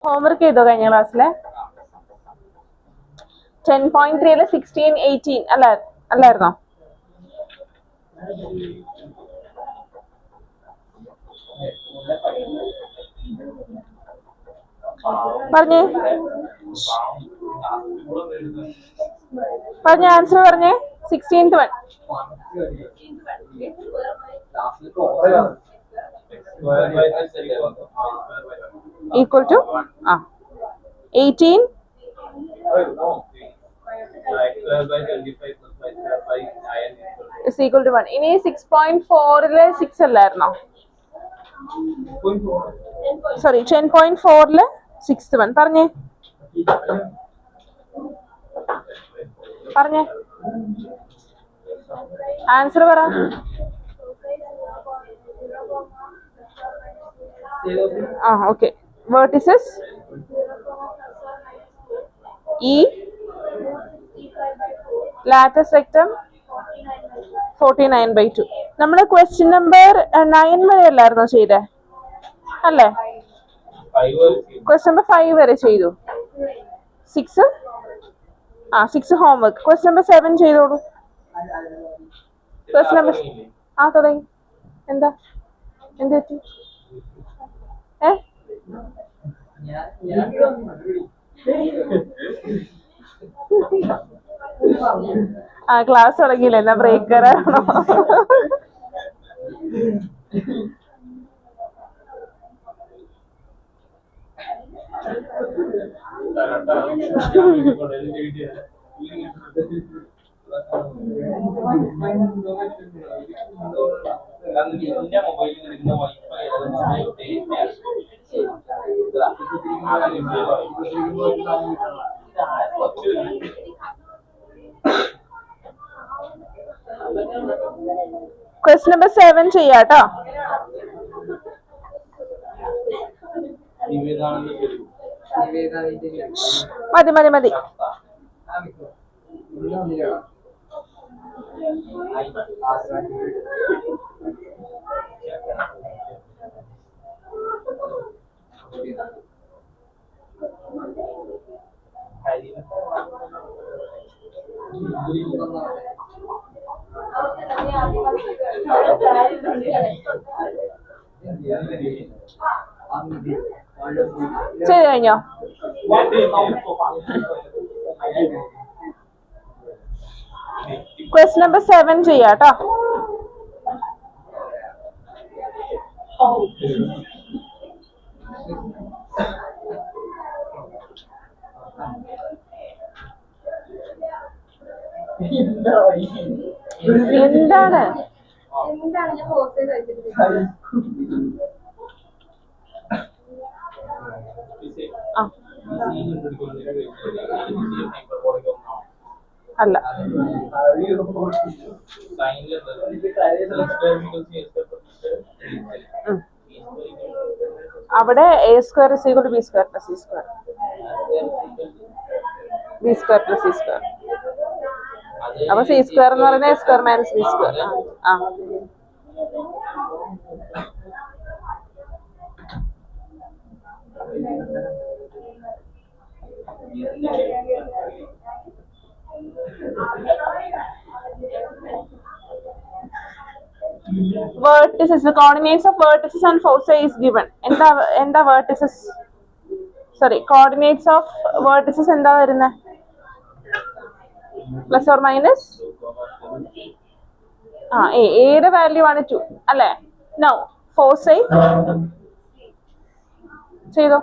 Homework ചെയ്തോ കഴിഞ്ഞ ക്ലാസ്സിലെ? 10.3 16 18 അല്ലായിരുന്നോ? പറഞ്ഞേ ആൻസർ പറഞ്ഞേ. 16th one equal to 18 is equal to 1. ഇനി 6.4 6 അല്ലായിരുന്നോ? സോറി 10.4 6th one പറഞ്ഞേ ആൻസർ പറ. Okay. Vertices E, lattice rectum 49/2. നമ്മുടെ ക്വസ്റ്റ്യൻ നമ്പർ 9 വരെ അല്ലായിരുന്നോ ചെയ്തേ? അല്ലേ? ക്വസ്റ്റ്യൻ നമ്പർ 5 വരെ ചെയ്തു. 6 ഹോംവർക്ക്. ക്വസ്റ്റ്യൻ നമ്പർ 7 ചെയ്തോളൂ. ക്വസ്റ്റ്യൻ നമ്പർ തുടങ്ങി. എന്ത് പറ്റി? ക്ലാസ് തുടങ്ങിയില്ല, എന്നാ ബ്രേക്കറാണോ? ക്വസ്റ്റ്യൻ നമ്പർ 7 ചെയ്യാട്ടോ. മതി. ചെയ്ത് കഴിഞ്ഞോ? ക്വസ്റ്റ്യൻ നമ്പർ 7 ചെയ്യാട്ടോ. എന്താണ് അല്ല, അവിടെ a square is equal to b square plus c square. b square plus c square. അപ്പൊ c square എന്ന് പറയുന്നത് a square minus b square. Vertices, the coordinates of vertices and foci is given. എന്താ vertices? Sorry, coordinates of vertices എന്താ വരുന്നത്? Plus or minus ഏത് value ആണ് 2 അല്ലേ? No ഫോസൈ ചെയ്തോ.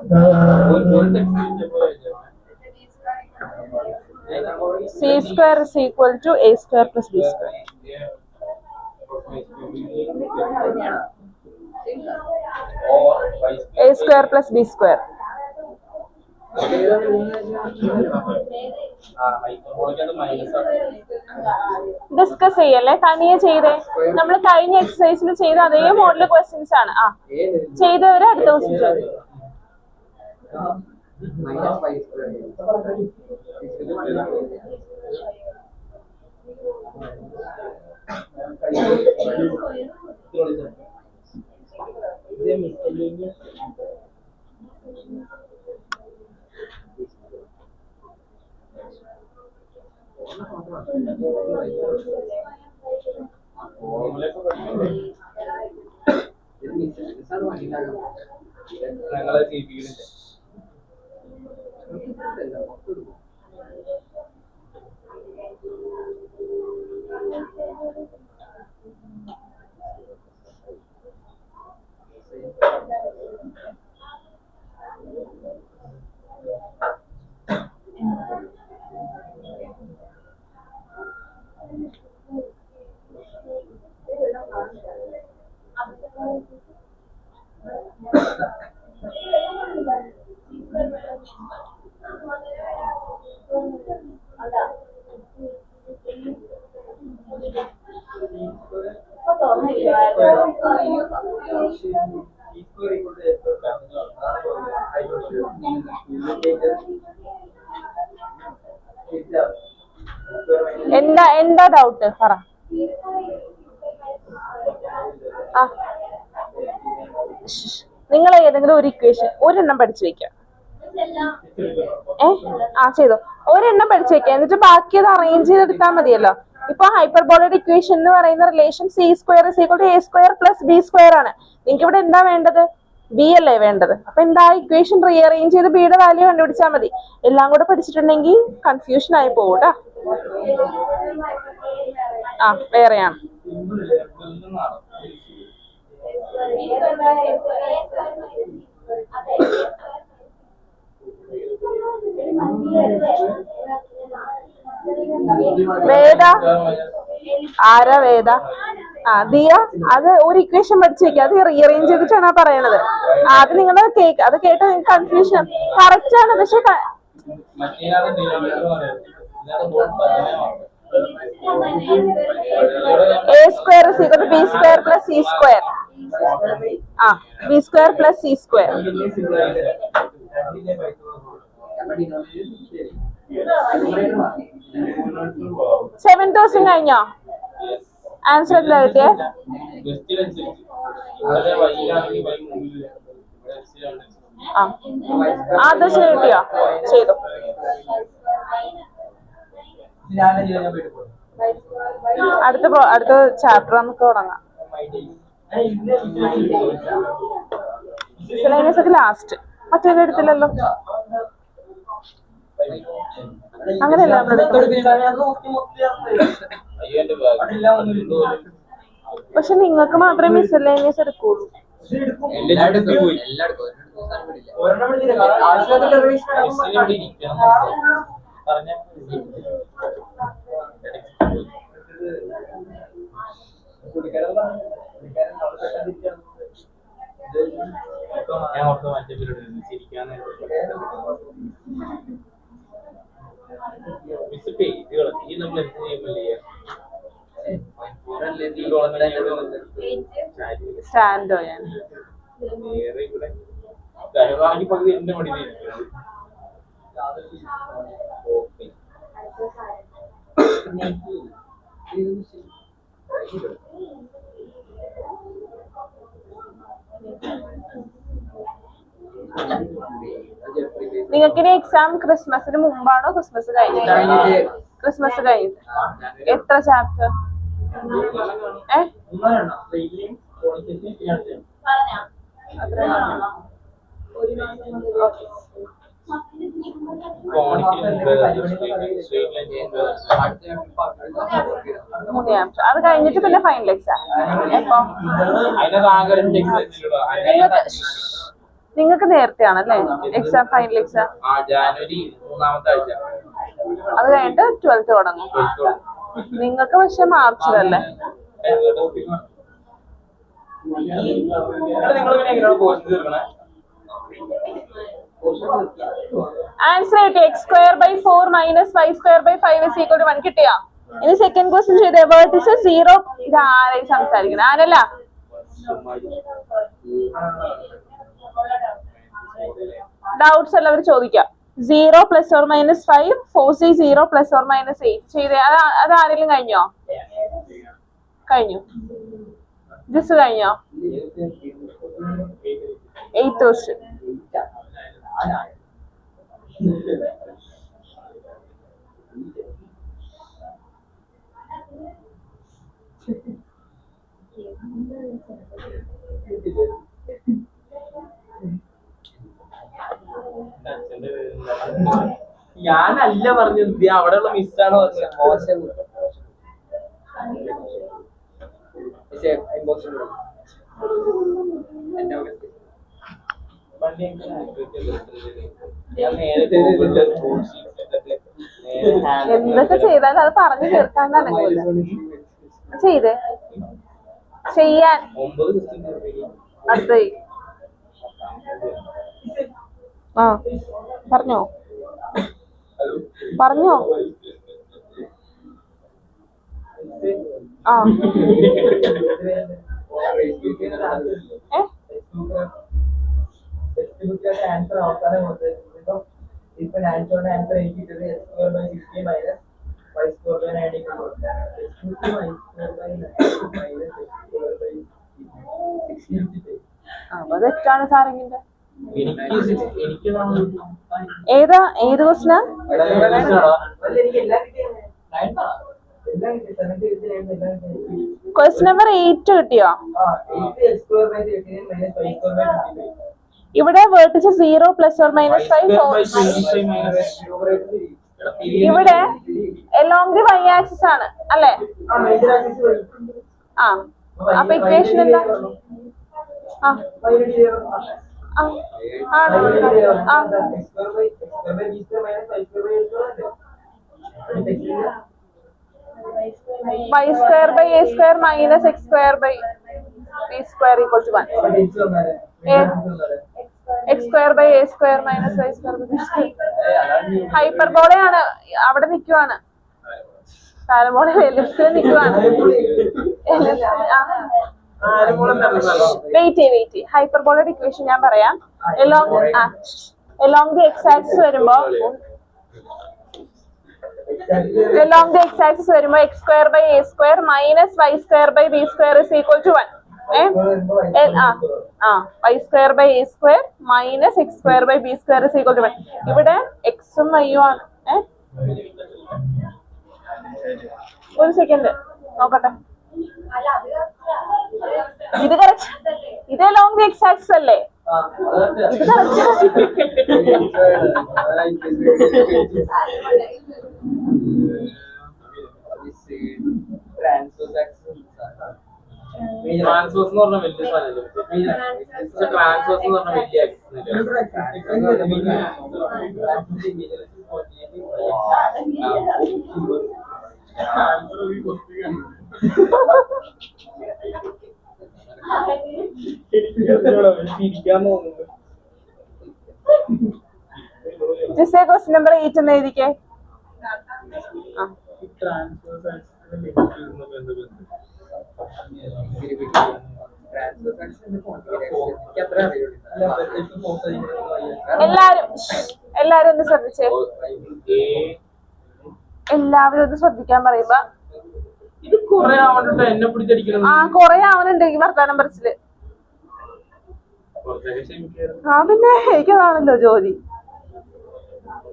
c square is equal to a square plus b square. a square plus b square. Discuss ചെയ്യല്ലേ, തനിയെ ചെയ്തേ. നമ്മൾ കഴിഞ്ഞ എക്സസൈസിൽ ചെയ്ത അതേ മോഡൽ ക്വസ്റ്റ്യൻസ് ആണ്. ചെയ്തവര് അടുത്ത ദിവസം ചോദിക്കും. ഞങ്ങളെ ചെയ്യിപ്പിക്കുന്നില്ല. എന്താ ഡൗട്ട് പറ. നിങ്ങൾ ഏതെങ്കിലും ഒരു ഇക്വേഷൻ ഒരെണ്ണം പഠിച്ചു വെക്കാം. ചെയ്തോ, ഒരെണ്ണം പഠിച്ചു വെക്കാം, എന്നിട്ട് ബാക്കി അത് അറേഞ്ച് ചെയ്തെടുത്താൽ മതിയല്ലോ. ഇപ്പൊ ഹൈപ്പർബോളയുടെ ഇക്വേഷൻ എന്ന് പറയുന്ന relation c square is equal to a square plus b square ആണ്. നിങ്ങൾക്ക് ഇവിടെ എന്താ വേണ്ടത്? ബി അല്ലേ വേണ്ടത്. അപ്പൊ എന്താ ഇക്വേഷൻ റീഅറേഞ്ച് ചെയ്ത് ബിയുടെ വാല്യൂ കണ്ടുപിടിച്ചാൽ മതി. എല്ലാം കൂടെ പഠിച്ചിട്ടുണ്ടെങ്കിൽ കൺഫ്യൂഷൻ ആയി പോകൂട്ടാ. വേറെയാണ്. വേദ ആരാ? വേദ ദിയ. അത് ഒരു ഇക്വേഷൻ പഠിച്ചു വെക്കുക, അത് റീഅറേഞ്ച് ചെയ്തിട്ടാണ് പറയണത്. അത് നിങ്ങളുടെ കേക്ക്, അത് കേട്ട കൺഫ്യൂഷൻ കറക്റ്റ് ആണ്. പക്ഷെ a square is equal to b square plus c square. B square plus c square. 7,000 കഴിഞ്ഞോ? ആൻസർ എല്ലാം കിട്ടിയേ? ആദർശ് കിട്ടിയോ? ചെയ്തു. അടുത്ത ചാപ്റ്റർ നമുക്ക് തുടങ്ങാം. ലാസ്റ്റ് മറ്റേത് എടുത്തില്ലല്ലോ. അങ്ങനെയല്ല പക്ഷെ നിങ്ങൾക്ക് മാത്രമേ മിസ്സലേനിയസ് എടുക്കുള്ളൂ. സ്റ്റാൻഡോ ഞാൻ നിങ്ങൾക്കിനി എക്സാം ക്രിസ്മസിന് മുമ്പാണോ ക്രിസ്മസ് കഴിഞ്ഞിട്ടാണോ? ക്രിസ്മസ് കഴിഞ്ഞിട്ട്. എത്ര ചാപ്റ്റർ? അത് കഴിഞ്ഞിട്ട് പിന്നെ ഫൈനൽ എക്സാം. എപ്പം? നിങ്ങൾക്ക് നേരത്തെയാണല്ലേ എക്സാം? ഫൈനൽ എക്സാം ജാനുവരി 3-ാമത്തെ ആഴ്ച. അത് കഴിഞ്ഞിട്ട് 12th തുടങ്ങും. നിങ്ങൾക്ക് പക്ഷെ മാർച്ചിലല്ലേ? ആൻസർ കിട്ടി. x²/4 - y²/5 = 1 കിട്ടിയാ? ഇനി സെക്കൻഡ് ക്വസ്റ്റ്യൻ ചെയ്തേ. വേർട്ടിസസ് 0. ഇത് ആരെയും സംസാരിക്കണം? ആരല്ല? ഡൗട്ട്സ് എല്ലാവരും ചോദിക്കാം. 0 ± 5, 4c 0 ± 8 ചെയ്തേ. അത് ആരെങ്കിലും കഴിഞ്ഞോ? കഴിഞ്ഞു. ജിസ് കഴിഞ്ഞോ? 8th question. ഞാനല്ല പറഞ്ഞത്, അവിടെയുള്ള മിസ്സാണ് പറഞ്ഞത്. മോശം എന്തൊക്കെ ചെയ്താലും അത് പറഞ്ഞു തീർക്കാണ്ടാണ് ചെയ്തേ ചെയ്യാൻ. അടുത്ത ആ പറഞ്ഞോ പറഞ്ഞോ. ആ ആൻസർ അവസാനം ഇപ്പൊ ആൻസറിന്റെ ആൻസർ എനിക്ക് അപ്പൊ തെറ്റാണ് സാറിങ്ങിന്റെ. ഏതാ ഏത് ക്വസ്റ്റിനാ? ക്വസ്റ്റ്യൻ നമ്പർ 8 കിട്ടിയോ? ഇവിടെ വേർട്ടിസ് 0 പ്ലസ് ഓർ മൈനസ് 5. ഇവിടെ along the y ആക്സിസ് ആണ് അല്ലേ? ആ അപ്പൊ ഇക്വേഷൻ എന്താ? ആ ആണ് y square by a square minus x square by b square equal to 1. x square by a square minus y square by b square. ഹൈപ്പർബോളയാണ് അവിടെ നിൽക്കുവാണ്. പാരബോള എലിപ്സിൽ നിൽക്കുവാണ്. വെയിറ്റ് ഹൈപ്പർബോളയുടെ ഇക്വേഷൻ ഞാൻ പറയാം. along the x axis വരുമ്പോ x square by a square minus y square by b square is equal to 1. y square by a square minus x square by b square is equal to 1. ഇവിടെ x ഉം y ഉം ആണ്. ഒരു second നോക്കട്ടെ. ഇത് correct. ഇത് along the x axis അല്ലേ? ഇത് കറക്റ്റ്. ട്രാൻസ്വേഴ്സ് എന്ന് പറഞ്ഞ വലിയ സാധനമല്ലേ? ട്രാൻസ്വേഴ്സ് എന്ന് പറഞ്ഞ വലിയ ക്വസ്റ്റ്യൻ നമ്പർ 8 എന്ന് എഴുതിക്കേ. എല്ലാരും ഒന്ന് ശ്രദ്ധിച്ചേ. എല്ലാവരും ഒന്ന് ശ്രദ്ധിക്കാൻ പറയുമ്പോ കൊറേ ആവനുണ്ട് ഈ വർത്താനം പറച്ചില്. പിന്നെ എനിക്കതാണല്ലോ ജോലി.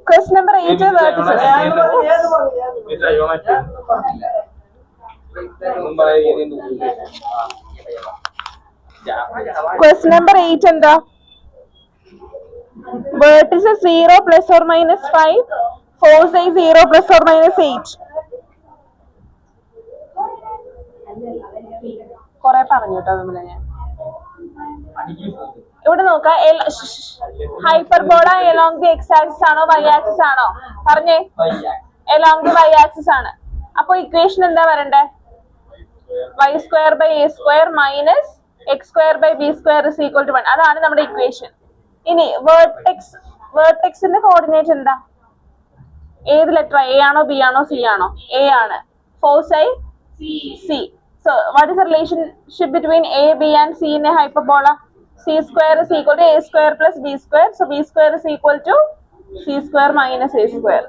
ക്വസ്റ്റ്യൻ നമ്പർ 8 ക്വസ്റ്റ്യൻ നമ്പർ 8 എന്താ? vertices 0 plus or minus 5, foci 0 plus or minus 8. കൊറേ പറഞ്ഞു കേട്ടോ നമ്മളെ. ഞാൻ ഇവിടെ നോക്കാം. Hyperbola along the x axis ആണോ y axis ആണോ? പറഞ്ഞേ. along the y axis ആണ്. അപ്പൊ ഇക്വേഷൻ എന്താ വരണ്ടേ? y square by a square minus x square by b square is equal to 1. അതാണ് നമ്മുടെ ഇക്വേഷൻ. ഇനി വേർട്ടെക്സിന്റെ കോർഡിനേറ്റ് എന്താ? ഏത് ലെറ്റർ? എ ആണോ ബി ആണോ സി ആണോ? എ ആണ്. ഫോസൈ C. So what is the relationship between a, b and c in a hyperbola? C square is equal to a square plus b square. So b square is equal to c square minus a square.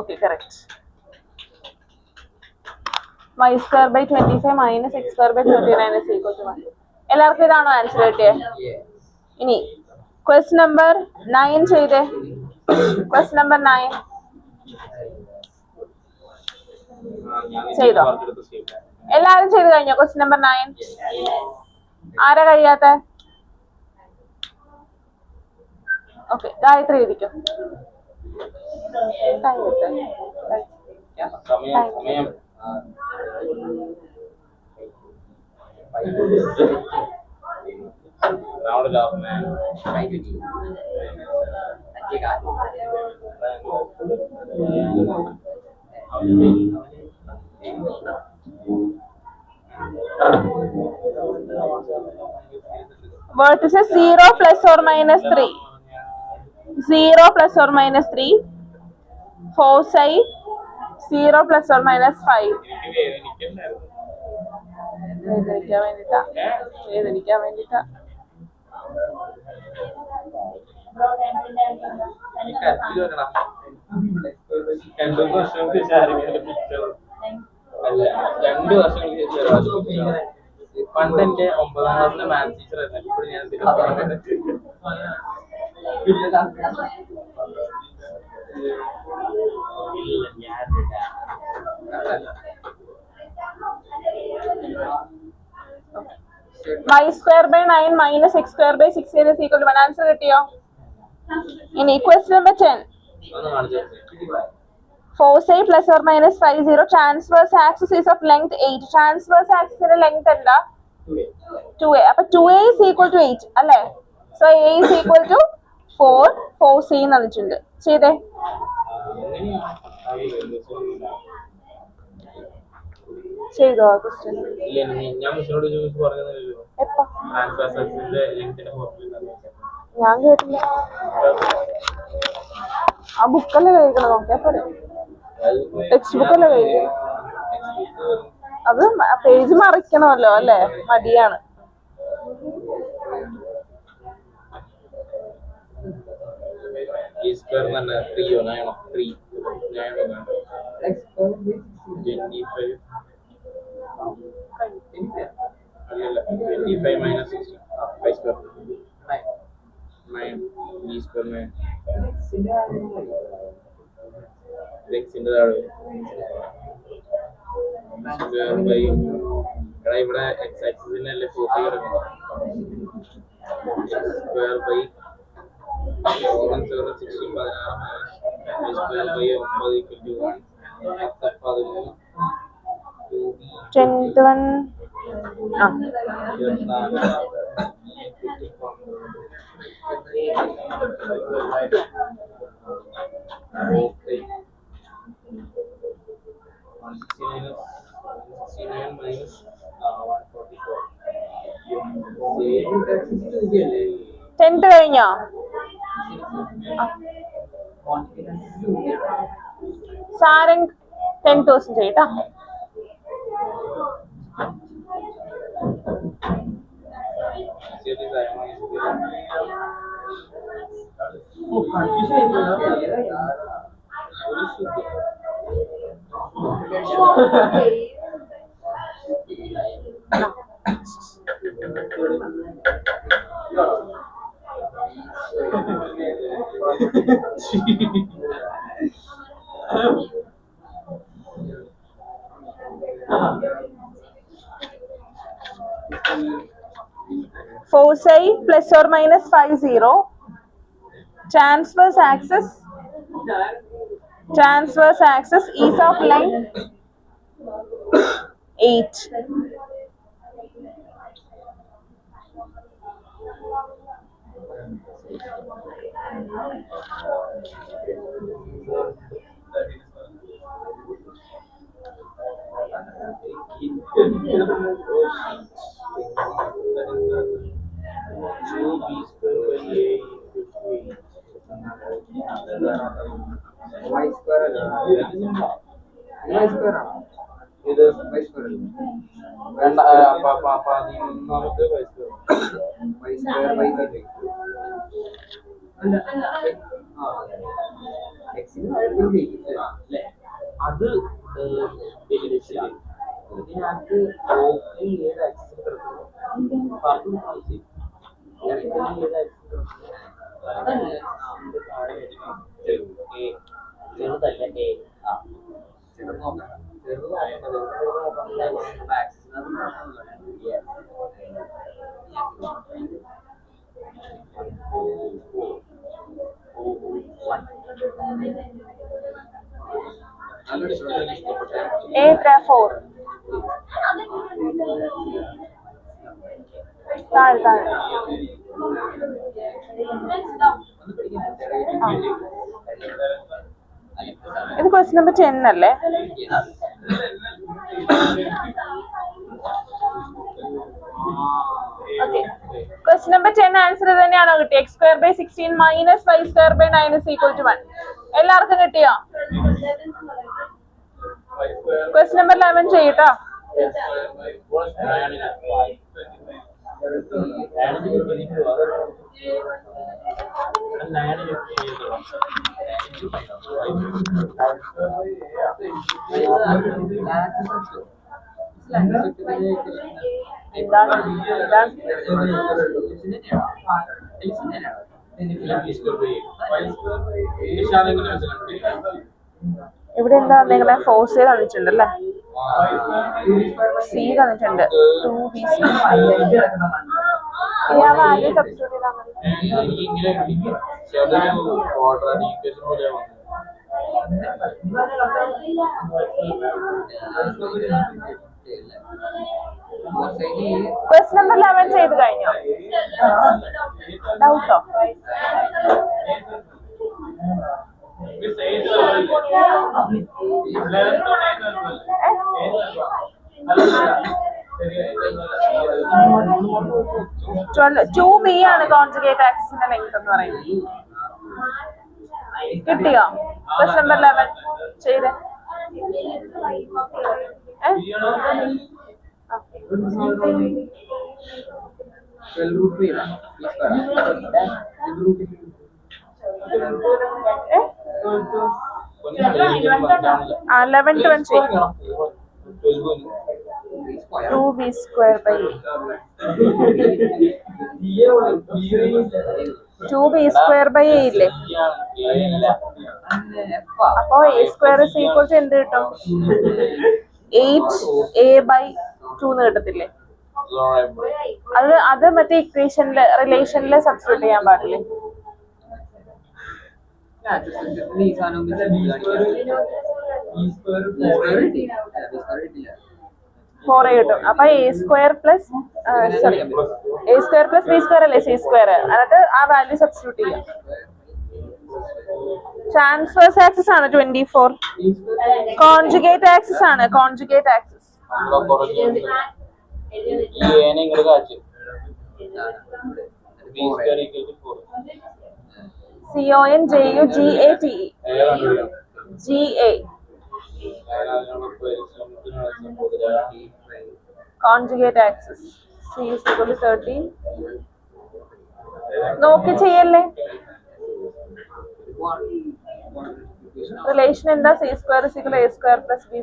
Okay, correct. y square by 25 minus x square by 39 is equal to 1. എല്ലാവർക്കും ഇതാണോ answer കിട്ടിയത്? ഇനി question number 9 ചെയ്തേ. Question number 9 ചെയ്തോ? എല്ലാരും ചെയ്ത് കഴിഞ്ഞോ? Question number 9 ആരാ കഴിയാത്ത? ഓക്കെ, ഗായത്രി എഴുതിക്കോ. Vertices 0 plus or minus 3. 0 plus or minus 3. Foci 0 plus or minus 5. വേദനിക്കാൻ വേണ്ടിട്ടാ. രണ്ടു വർഷങ്ങൾക്ക് പണ്ട് എന്റെ 9ാം ക്ലാസ്സിലെ മാത്സ് ടീച്ചർ ആയിരുന്നു. ഇപ്പോഴും ഞാൻ y square by 9 minus x square by 16 is equal to 1. Answer കിട്ടിയോ? ഇനി question number 10. Foci plus or minus 5 0. Transverse axis is of length 8. Transverse axis ന്റെ ലെങ്ത് എന്താ? 2a. അപ്പൊ 2a is equal to 8 അല്ലേ? So a is equal to 4 foci എന്ന് തന്നിട്ടുണ്ട്. ചെയ്തേ. ചെയ്തോ ക്വസ്റ്റ്യൻ? ഞാൻ മിസ്സിനോട് ചോദിച്ചു പറഞ്ഞല്ലോ. എപ്പോ? ട്രാൻസ്ഫർ ലെങ്തിന്റെ ഫോർമുല ഞാൻ കേട്ടില്ല. ആ ബുക്കല്ലേ കഴിക്കണം, നോക്കിയാ പോരെ. ടെക്സ്റ്റ് ബുക്കല്ലേ കഴിക്കണം. അത് പേജ് മറിക്കണമല്ലോ അല്ലേ? മടിയാണ്. ഇവിടെ എക്സ് ആക്സിസിനല്ലേ ഫോർട്ടി കിടക്കുന്നത്. Square by 16 square by 9 21 10th കഴിഞ്ഞോ? Sarang 10,000 ചെയ്യട്ടാ. Foci plus or minus 5 0. Transverse axis is of length 8. അത് ചെറുതല്ല എ ആ ചെറുത് നോക്കണം ചെറുത് A4 താഴെ താഴെ ഇത് ക്വസ്റ്റ്യൻ നമ്പർ 10 അല്ലേ? ഓക്കെ, ക്വസ്റ്റ്യൻ നമ്പർ 10 ആൻസർ തന്നെയാണോ കിട്ടിയത്? x² / 16 - y² / 9 = 1. എല്ലാവർക്കും കിട്ടിയോ? ക്വസ്റ്റ്യൻ നമ്പർ 11 ചെയ്യട്ടോ. ഇവിടെ എന്താ നിങ്ങളെ ഫോഴ്സ് ചെയ്ത് തന്നിട്ടുണ്ടല്ലേ? സി തന്നിട്ടുണ്ട് 2b ഇനി ആ വാല്യൂ സബ്സ്റ്റിറ്റ്യൂട്ട് ചെയ്താൽ മതി. ക്വസ്റ്റ്യൻ നമ്പർ 11 ചെയ്ത് കഴിഞ്ഞോ? ഡൗട്ടോ? ടു ബി ആണ് കോൺജുഗേറ്റ് ആക്സിസിന്റെ ലെങ്ത് എന്ന് പറയുന്നത്. കിട്ടിയോ? ക്വസ്റ്റ്യൻ നമ്പർ 11 ചെയ്തേ. ആ 11th വൺ ചെയ്യും. 2b² / a ഇല്ലേ? അപ്പൊ a² എന്ത് കിട്ടും? 8a/2 കിട്ടത്തില്ലേ? അത് മറ്റേ ഇക്വേഷനില് റിലേഷനില് സബ്സ്റ്റിറ്റ്യൂട്ട് ചെയ്യാൻ പാടില്ലേ? ഫോർ കിട്ടും. അപ്പൊ a² + b² അല്ലേ c²? എന്നിട്ട് ആ വാല്യൂ സബ്സ്റ്റിറ്റ്യൂട്ട് ചെയ്യാം. ട്രാൻസ്വേഴ്സ് ആക്സിസ് ആണ് 24. കോൺജുഗേറ്റ് ആക്സിസ് ആണ്. Conjugate axis CONJUGATE GA conjugate axis C = 13. നോക്കി ചെയ്യല്ലേ? റിലേഷൻ എന്താ? c² = a² + b².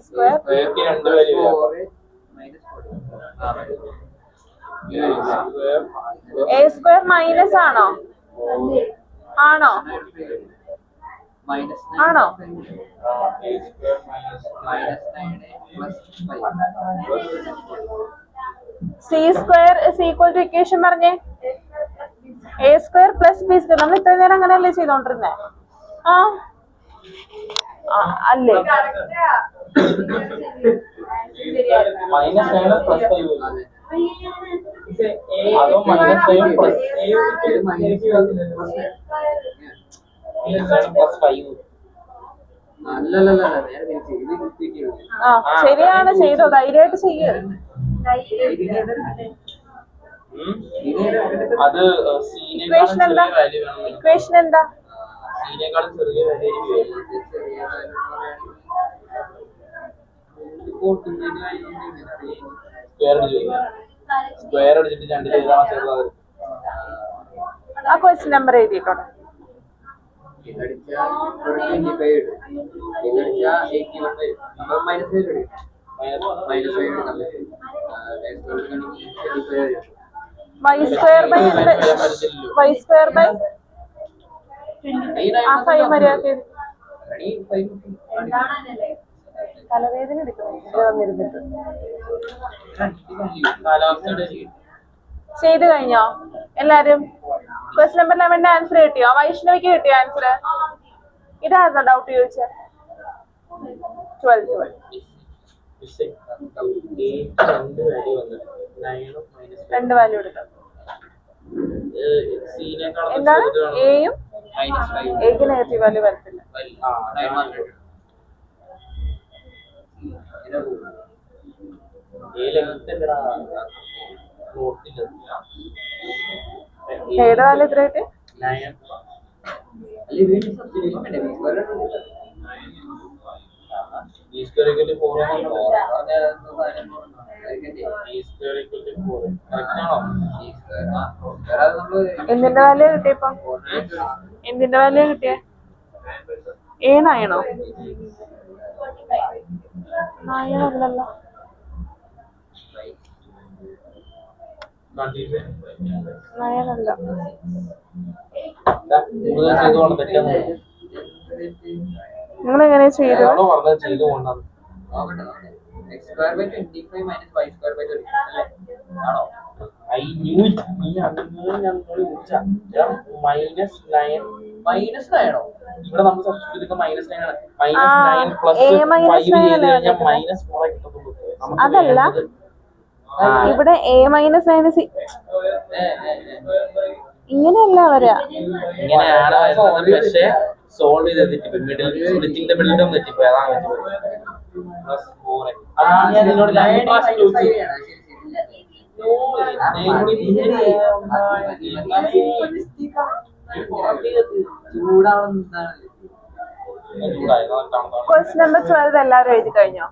a² minus ആണോ? ആണോ? ആണോ? c² ഇക്വേഷൻ പറഞ്ഞേ. a² + b². നമ്മൾ ഇത്ര നേരം അങ്ങനെയല്ലേ ചെയ്തോണ്ടിരുന്നേ? അല്ലേ? ശരിയാണ്, ചെയ്തോ, ധൈര്യമായിട്ട് ചെയ്യ. ഇക്വേഷൻ എന്താ? ഇക്വേഷൻ എന്താ? സ്ക്വയർ അടിച്ചിട്ട് 2 ചെയ്താൽ ആ ക്വസ്റ്റ്യൻ നമ്പർ എഴുതിയിട്ടോ. y square by y square by ആ 5 മര്യാദ തലവേദന എടുക്കുന്നിരുന്നിട്ട് ചെയ്ത് കഴിഞ്ഞോ എല്ലാരും? ക്വസ്റ്റ്യൻ നമ്പർ 11 ആൻസർ കിട്ടിയോ? വൈഷ്ണവിക്ക് കിട്ടിയോ ആൻസർ? ഇതായിരുന്നോ ഡൗട്ട് ചോദിച്ചത്? 12 രണ്ട് വാല്യൂ എടുക്കാം. എന്താണ് എയും എക്ക് നെഗറ്റീവ് വാല്യൂ വരത്തില്ല. ഏത് വാല്യൂ എത്ര കിട്ടി? എന്തിന്റെ വാല്യൂ കിട്ടിയപ്പോ? എന്തിന്റെ വാല്യൂ കിട്ടിയേ? ഏനായണോ? നായണല്ലോ. നയനല്ല. നിങ്ങൾ എങ്ങനെ ചെയ്തു? -9 ഇവിടെ നമ്മൾ സബ്സ്റ്റിറ്റ്യൂട്ട് ചെയ്ത -9 ആണ്. -9 പ്ലസ് 5 ചെയ്ത് കഴിഞ്ഞാൽ -4 ആയി കിട്ടത്തുള്ളൂ. അതല്ല, ഇവിടെ A-9 ഇങ്ങനെയല്ല വരാ. ഇങ്ങനെയാണ് വരുന്നത്. പക്ഷേ സോൾവ് ചെയ്ത് തെറ്റിപ്പോയി. Middle splitting the middle term തെറ്റിപ്പോയി. അതാണ് -4. അതാണ് ഞാൻ നിന്നോട് 2 പ്രാവശ്യം ചോദിച്ചത്. ക്വസ്റ്റ്യൻ നമ്പർ 12 എല്ലാവരും എഴുതി കഴിഞ്ഞോ?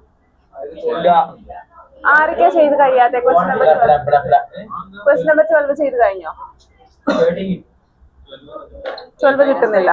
ആരൊക്കെയാ ചെയ്ത് കഴിയാത്തെ? ക്വസ്റ്റ്യൻ നമ്പർ 12 ചെയ്ത് കഴിഞ്ഞോ? 12 കിട്ടുന്നില്ല.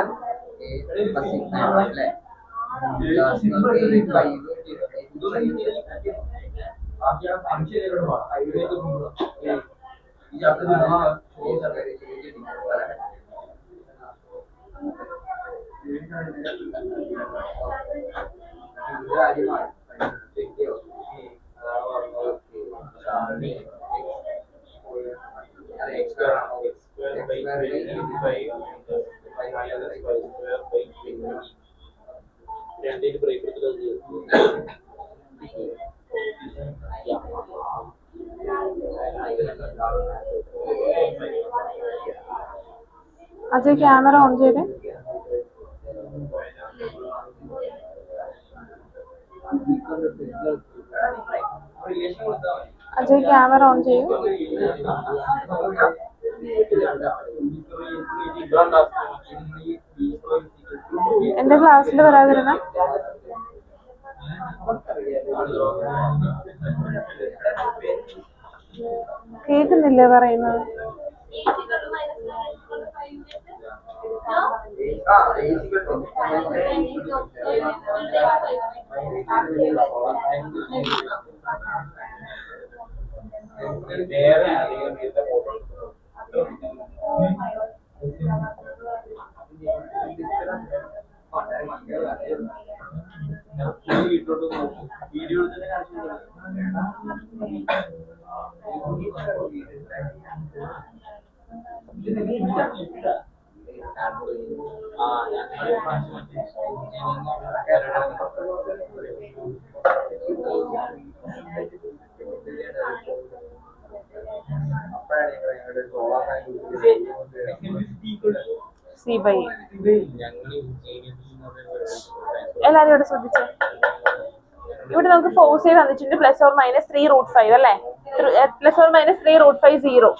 അജയ് ക്യാമറ ഓൺ ചെയ്തേ. അജയ് ക്യാമറ ഓൺ ചെയ്യൂ. എന്റെ ക്ലാസ്സിൽ വരാതിരുന്ന കേൾക്കുന്നില്ലേ പറയുന്നത്? എല്ലാരും ഇവിടെ ശ്രദ്ധിച്ചോ. ഇവിടെ നമുക്ക് ഫോഴ്സ് ചെയ്ത് തന്നിട്ടുണ്ട് +or-3√5 അല്ലേ? +or-3√5 0.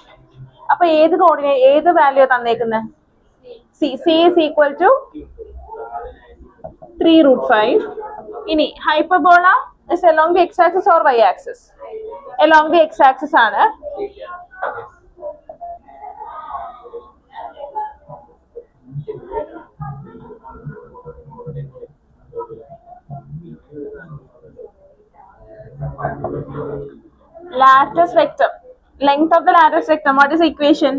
അപ്പൊ ഏത് കോർഡിനേറ്റ് ഏത് വാല്യൂ തന്നേക്കുന്നത്? C is equal to 3√5. ഇനി hyperbola is along the x-axis or y-axis? Along the x-axis ആണ്. Latus vector length of the lateral rectum. What is equation?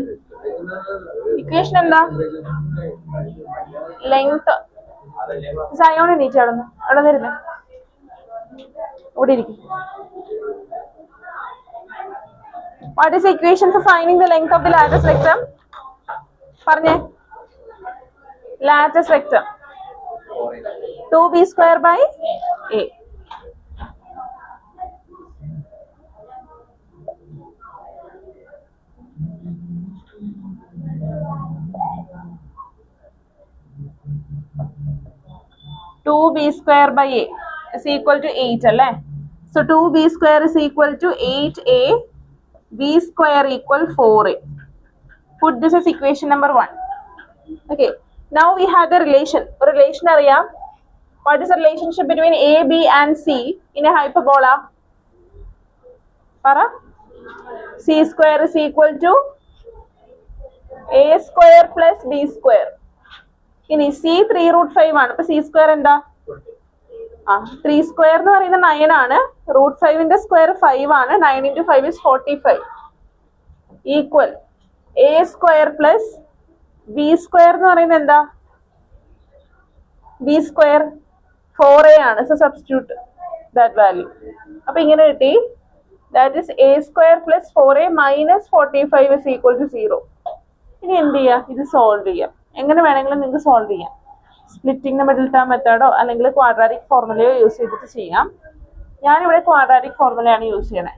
Equation എന്താ? ലെങ്ത്. സയോൺ എണീറ്റ് അവിടെ വരുന്നേ, ഇവിടെ ഇരിക്കും. What is equation for finding the length of the lateral rectum? പറഞ്ഞേ. Lateral rectum 2b² by a. Two b² by a is equal to 8 അല്ലേ? So 2b² is equal to 8a, b² equal 4a. Put this as equation number 1. Okay. Now we have the relation. Relation അറിയാം. What is the relationship between a, b and c in a hyperbola? പറ. c² is equal to a² plus b². ഇനി c 3√5 ആണ്. അപ്പൊ c² എന്താ? 3² എന്ന് പറയുന്നത് 9 ആണ്. √5ന്റെ square 5 ആണ്. 9 into 5 is 45. Equal a² plus b² എന്ന് പറയുന്നത് എന്താ? b² 4a ആണ്. So substitute that value. അപ്പൊ ഇങ്ങനെ കിട്ടി. That is a² plus 4a minus 45 is equal to 0. ഇനി എന്ത് ചെയ്യാം? ഇത് സോൾവ് ചെയ്യാം. എങ്ങനെ വേണമെങ്കിലും നിങ്ങൾക്ക് സോൾവ് ചെയ്യാം. സ്പ്ലിറ്റിംഗ് ദ മിഡിൽ ടേം മെത്തേഡോ അല്ലെങ്കിൽ ക്വാഡ്രാറ്റിക് ഫോർമുലയോ യൂസ് ചെയ്തിട്ട് ചെയ്യാം. ഞാനിവിടെ ക്വാഡ്രാറ്റിക് ഫോർമുലയാണ് യൂസ് ചെയ്യണേ.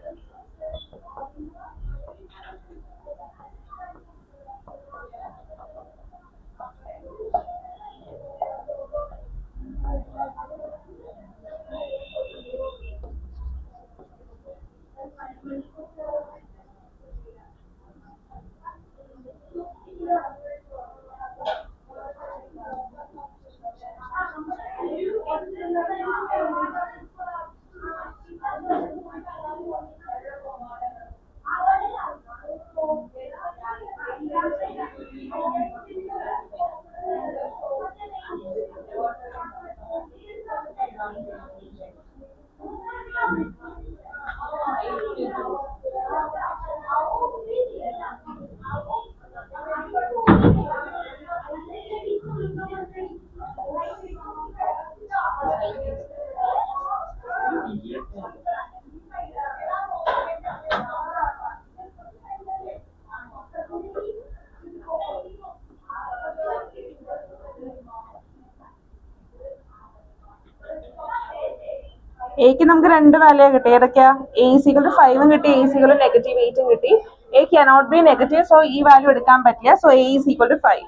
എക്ക് നമുക്ക് രണ്ട് വാല്യൂ കിട്ടി. ഏതൊക്കെയാ? a = 5 കിട്ടി, a = -8 കിട്ടി. a cannot be negative, so ഈ വാല്യൂ എടുക്കാൻ പറ്റില്ല. So a = 5.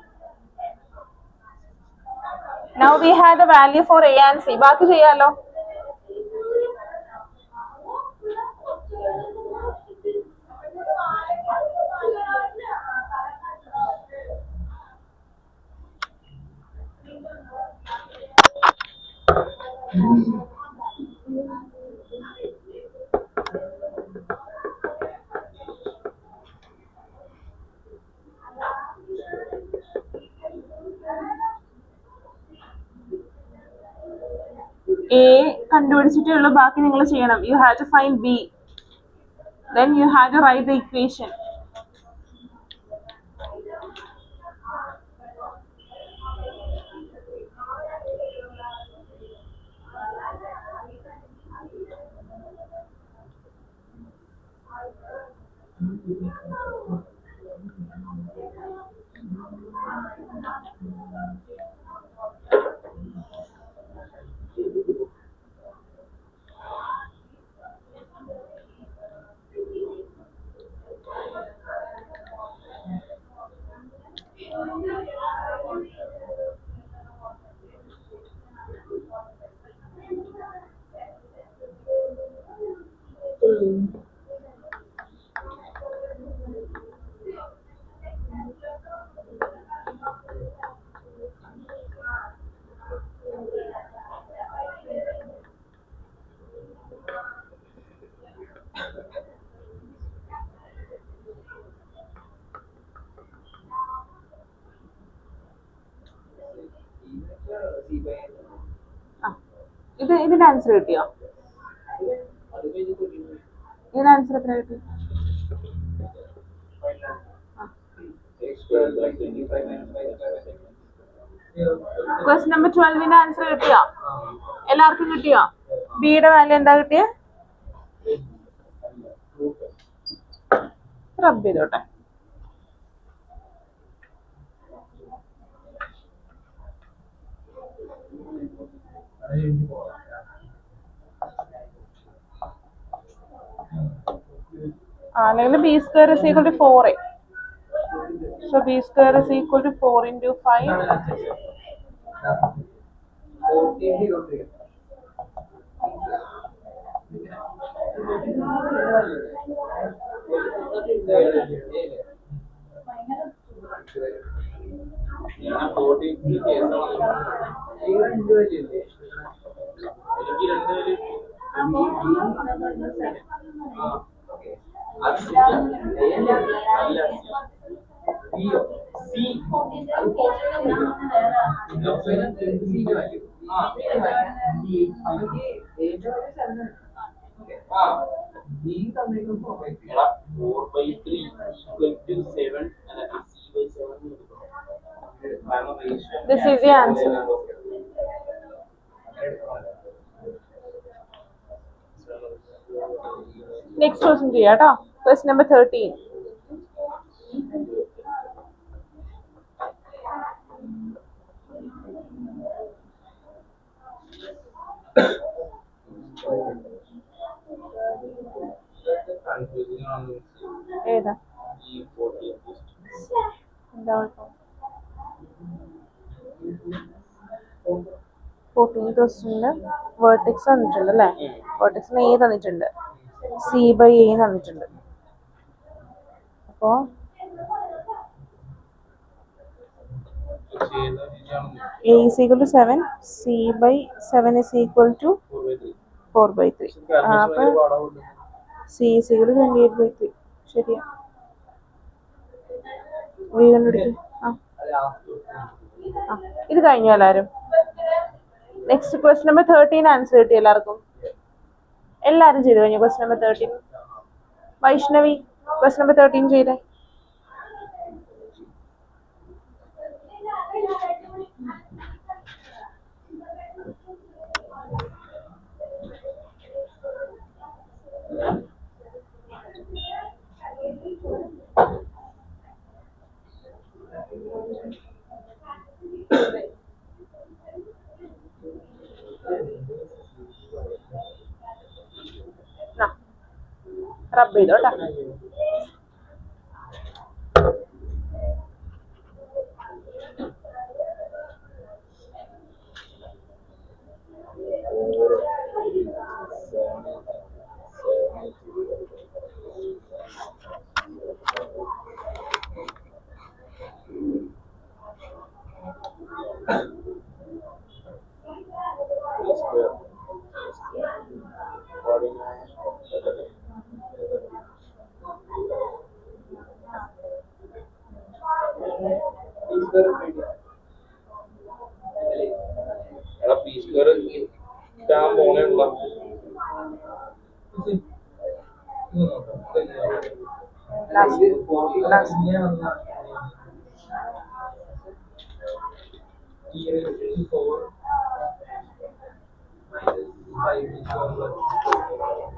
Now we have the value for a and c. ബാക്കി ചെയ്യാലോ. A കണ്ടുപിടിച്ചിട്ടേ ഉള്ളൂ, ബാക്കി നിങ്ങൾ ചെയ്യണം. You have to find B. Then you have to write the equation. ഇതിന്റെ ആൻസർ കിട്ടിയോ? ഇതിന്റെ ആൻസർ എത്ര കിട്ടി? square plus 25 minus 5 square. Question number 12ന്റെ ആൻസർ കിട്ടിയോ? എല്ലാവർക്കും കിട്ടിയോ? ബിയുടെ വാല്യൂ എന്താ കിട്ടിയ? റബ്ബ് ചെയ്തോട്ടെ. അല്ലെങ്കിൽ b square is equal to 4a. So b square is equal to 4 into 5. This is the answer. Next question ചെയ്യാം കേട്ടോ. Question number 13. ഏതാ? എന്താ കുഴപ്പം? 14th ക്വസ്റ്റ്യനില് വേർട്ടെക്സ് തന്നിട്ടുണ്ട് അല്ലേ? വേർട്ടെക്സിന് എ തന്നിട്ടുണ്ട്, c/a തന്നിട്ടുണ്ട്. അപ്പോ a is equal to 7, c/7 is equal to 4/3. അപ്പൊ c is equal to 28/3. ശരിയാ. കണ്ടുപിടിക്കും. ഇത് കഴിഞ്ഞു എല്ലാരും. നെക്സ്റ്റ് ക്വസ്റ്റ്യൻ നമ്പർ 13 ആൻസർ കിട്ടി എല്ലാവർക്കും? എല്ലാരും ചെയ്തു കഴിഞ്ഞു question number 13. Vaishnavi question number 13 ചെയ്തേ. റബ്ബ് ചെയ്തോട്ടാ.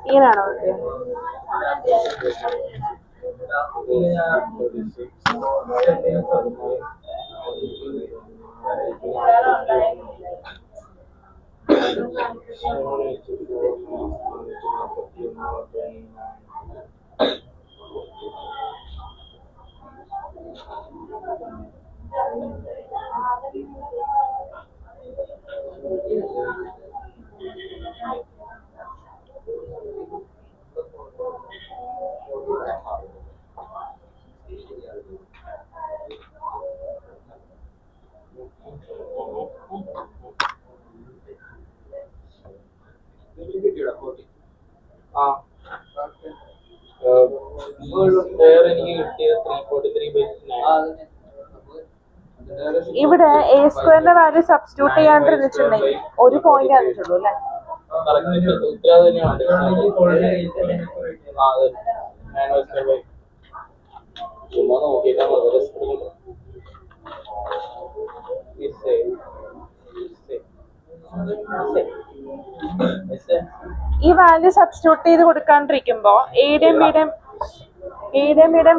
ഇങ്ങനെയാണോ? ഇവിടെ എ സ്ക്വയറിന്റെ വാല്യൂ സബ്സ്റ്റിറ്റ്യൂട്ട് ചെയ്യാണ്ടിരുന്നിട്ടുണ്ടെങ്കിൽ ഒരു പോയിന്റ് തന്നിട്ടുള്ളൂ അല്ലേ? ചുമ്മാ നോക്കിയിട്ടാ മതി റിസ്ക് എടുക്കണ്ട. ഈ വാല്യൂ സബ്സ്റ്റിറ്റ്യൂട്ട് ചെയ്ത് കൊടുക്കാണ്ടിരിക്കുമ്പോ എയുടെയും ബിയുടെയും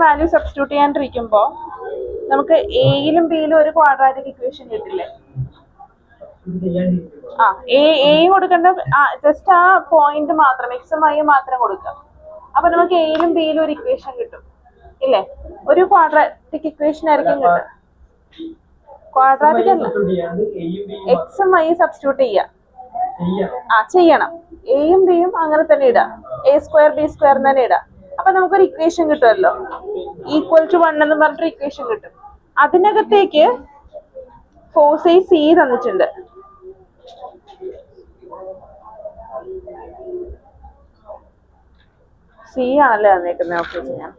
വാല്യൂ സബ്സ്റ്റിറ്റ്യൂട്ട് ചെയ്യാണ്ടിരിക്കുമ്പോ നമുക്ക് എയിലും ബിയിലും ഒരു ക്വാഡ്രാറ്റിക് ഇക്വേഷൻ കിട്ടില്ലേ? ആ എയും കൊടുക്കേണ്ട ജസ്റ്റ് ആ പോയിന്റ് മാത്രം എക്സും വൈയും മാത്രം കൊടുക്കുക. അപ്പൊ നമുക്ക് എയിലും ബിയിലും ഒരു ഇക്വേഷൻ കിട്ടും ഇല്ലേ? ഒരു ക്വാഡ്രാറ്റിക് ഇക്വേഷൻ ആയിരിക്കും കിട്ടുക. ക്വാഡ്രാറ്റിക് എക്സും വൈയും സബ്സ്റ്റിറ്റ്യൂട്ട് ചെയ്യണം. എയും ബിയും അങ്ങനെ തന്നെ ഇടാം. എ സ്ക്വയർ ബി സ്ക്വയർ തന്നെ ഇടാം. അപ്പൊ നമുക്കൊരു ഇക്വേഷൻ കിട്ടുമല്ലോ, ഈക്വൽ ടു 1 എന്ന് പറഞ്ഞിട്ട് ഇക്വേഷൻ കിട്ടും. അതിനകത്തേക്ക് ഫോഴ്സ് സി തന്നിട്ടുണ്ട്. സി ആണല്ലേ തന്നേക്കുന്നത്. ഓക്കെ, ഞാൻ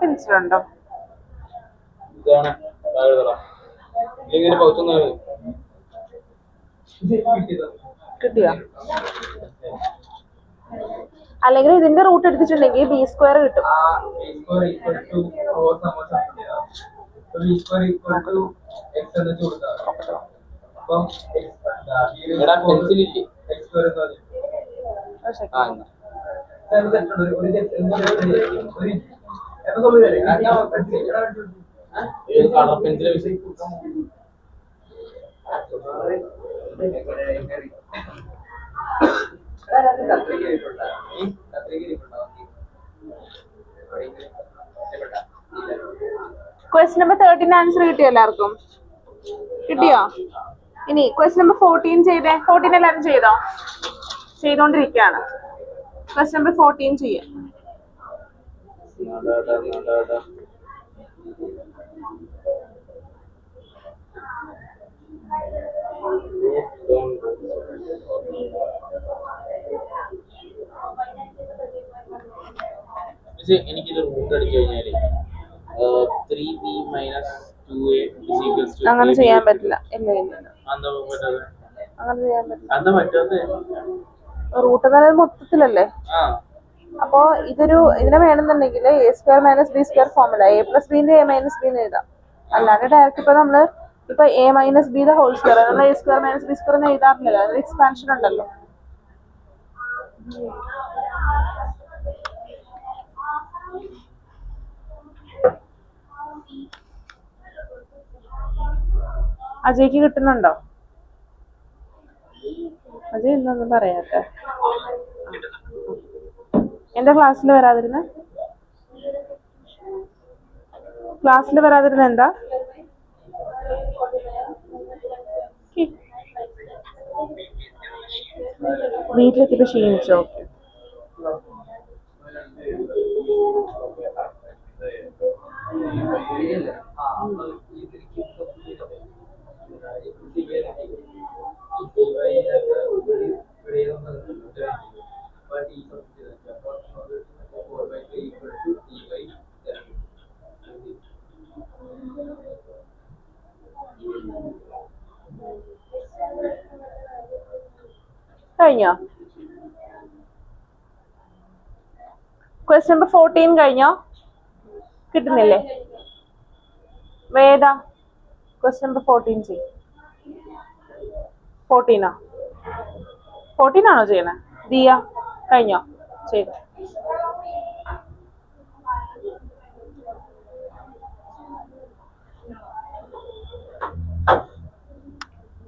പെൻസിലുണ്ടോ? ഇതാണ് ഇങ്ങനെ പൗത്തൊന്നും കിട്ടിയോ? അല്ലെങ്കിൽ ഇതിന്റെ റൂട്ട് എടുത്തിട്ടുണ്ടെങ്കിൽ ബി സ്ക്വയർ കിട്ടും. പെൻസിലില്ലേ? Colour pencil question number 13 answer കിട്ടിയോ എല്ലാവർക്കും? കിട്ടിയോ? ഇനി ക്വസ്റ്റ്യൻ നമ്പർ 14 ചെയ്തേ. 14 എല്ലാവരും ചെയ്തോ? ചെയ്തോണ്ടിരിക്കുകയാണ്. ക്വസ്റ്റ്യൻ നമ്പർ 14 ചെയ്യാം. എനിക്കിത് റൂട്ട് അടിച്ചു കഴിഞ്ഞാല് 3b - 2a = അങ്ങനെ ചെയ്യാൻ പറ്റില്ല. ഇല്ല എന്താ പറ്റാതെ? അങ്ങനെ ചെയ്യാൻ പറ്റില്ല. എന്താ പറ്റാതെ? റൂട്ട് എന്നത് മൊത്തത്തിലല്ലേ? അപ്പോ ഇതിനെ വേണമെന്നുണ്ടെങ്കിൽ A square minus B square formula A plus ബിന്റെ എ മൈനസ് ബി എഴുതാം. അല്ലാണ്ട് ഡയറക്റ്റ് ഇപ്പൊ നമ്മള് A minus B the whole square നമ്മൾ A square minus B square എന്ന് എഴുതാറില്ലല്ലോ. അതിന് എക്സ്പാൻഷൻ ഉണ്ടല്ലോ. അജയ്ക്ക് കിട്ടുന്നുണ്ടോ? അജയ് എന്തൊന്നും പറയാത്ത എന്റെ ക്ലാസ്സിൽ വരാതിരുന്ന എന്താ? വീട്ടിലെത്തിയപ്പോ ക്ഷീണിച്ചോ? കഴിഞ്ഞോ? ക്വസ്റ്റ്യൻ നമ്പർ 14 കഴിഞ്ഞോ? കിട്ടുന്നില്ലേ? വേദ ക്വസ്റ്റ്യൻ നമ്പർ 14 ചെയ്യും. 14 ആണോ ചെയ്യണേ? ദിയ കഴിഞ്ഞോ? ചെയ്തു.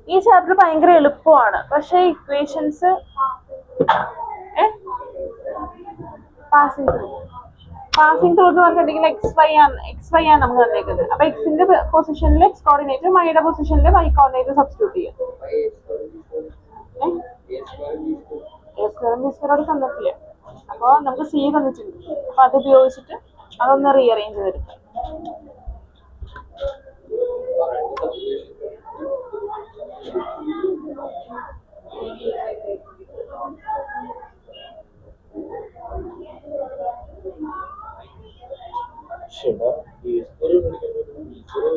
ഈ ചാപ്റ്റർ ഭയങ്കര എളുപ്പമാണ്. പക്ഷെ ഇക്വേഷൻസ് പാസിംഗ് ത്രൂ എന്ന് പറഞ്ഞിട്ടുണ്ടെങ്കിൽ എക്സ് വൈ ആണ് നമുക്ക് തന്നേക്കുന്നത്. അപ്പൊ എക്സിന്റെ പൊസിഷനിൽ എക്സ് കോർഡിനേറ്റ്, വൈയുടെ പൊസിഷനിൽ വൈ കോർഡിനേറ്റ് സബ്സ്റ്റിറ്റ്യൂട്ട് ചെയ്യാം. എ സ്ക്വയറും ബി സ്ക്വയറോട് തന്നിട്ടില്ല. അപ്പൊ നമുക്ക് സി തന്നിട്ടുണ്ട്. അപ്പൊ അത് ഉപയോഗിച്ചിട്ട് അതൊന്ന് റീഅറേഞ്ച് ചെയ്തെടുക്കാം. ശരിടാ, ഈ സ്കൂളിൽ പഠിക്കാൻ ഈ സ്കൂളിൽ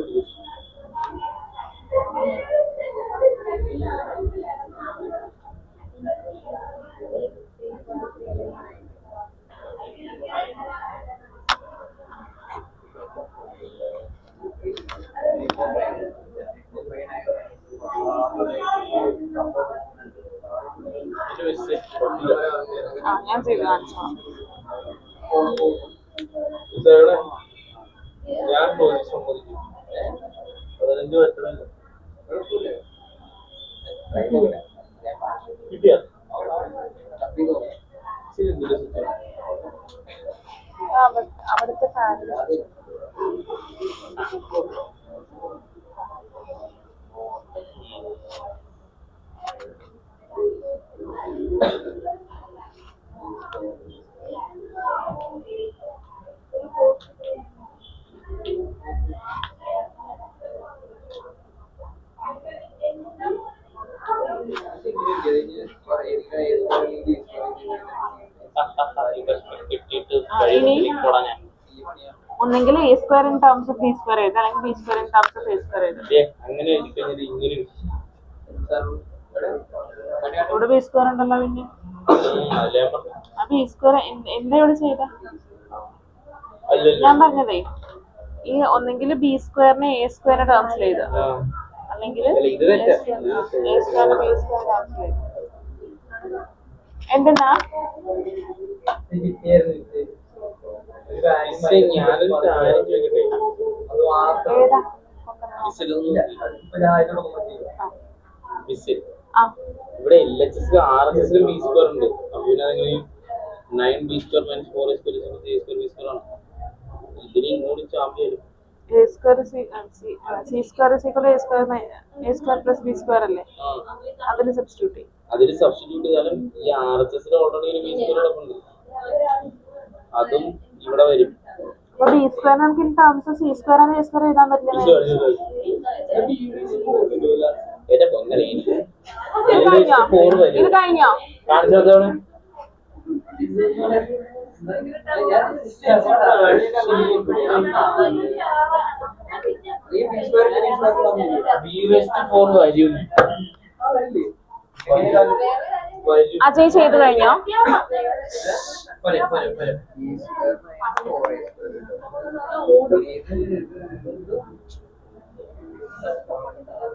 ഞാൻ ചെയ്ത് കാണിച്ചോളാം. ഇതേടെ ഞാൻ പോയി സമ്മതിക്കും. 15 വെട്ടണല്ലോ. കിട്ടിയാ ശരി, എന്തിന്റെ സ്വിച്ച്? അവിടുത്തെ ഫാമിലി കിട്ടിയിട്ട് ഇനി പോടാ ഞാൻ. ഒന്നെങ്കിൽ A square in terms of B square എഴുതാം, അല്ലെങ്കിൽ b square in terms of A square എഴുതാം. അങ്ങനെ എഴുതി കഴിഞ്ഞാൽ ഇങ്ങനെ ഇവിടെ ബി സ്ക്വയർ ഉണ്ടല്ലോ. പിന്നെ അതിലെ ഞാൻ പറഞ്ഞു. ആ ബി സ്ക്വയർ എന്താ ഇവിടെ ചെയ്ത? അല്ലല്ലോ. ഞാൻ പറഞ്ഞതേ ഈ ഒന്നെങ്കിൽ ബി സ്ക്വയറിനെ എ സ്ക്വയറിന്റെ ടേംസിൽ എഴുതാം, അല്ലെങ്കിൽ ഇത് തെറ്റാ. എ സ്ക്വയറിനെ ബി സ്ക്വയർ ടേംസിൽ എഴുതാം. എന്തെന്നാ ഞാനൊരു കാര്യം ചോദിക്കട്ടെ. ഏതാ? മിസ് ആ ഇവിടെ LHS RHS ബി സ്ക്വയർ ഉണ്ട്. അപ്പൊ പിന്നെ അതെങ്ങനെ 9b² - 4a² = a² b² ആണ്. ഇതിന് ഇങ്ങോട്ട് ചാമ്പി വരും. a square c square is equal to a square plus b square അല്ലേ? അതിന് സബ്സ്റ്റിറ്റ്യൂട്ട് ചെയ്യും. അതിൽ സബ്സ്റ്റിറ്റ്യൂട്ട് ചെയ്താലും ഈ RHS ഓൾറെഡി ഒരു b² കിടപ്പുണ്ട്, അതും ഇവിടെ വരും. അപ്പൊ ബി സ്ക്വയർ നമുക്ക് in terms of C square ആണ് എ സ്ക്വയർ എഴുതാൻ പറ്റില്ല. എന്റെ പൊന്നലേ, ഇത് കഴിഞ്ഞോ? ഇത് കഴിഞ്ഞോ? കാണിച്ചോടെ അജയ് ചെയ്ത് കഴിഞ്ഞോ?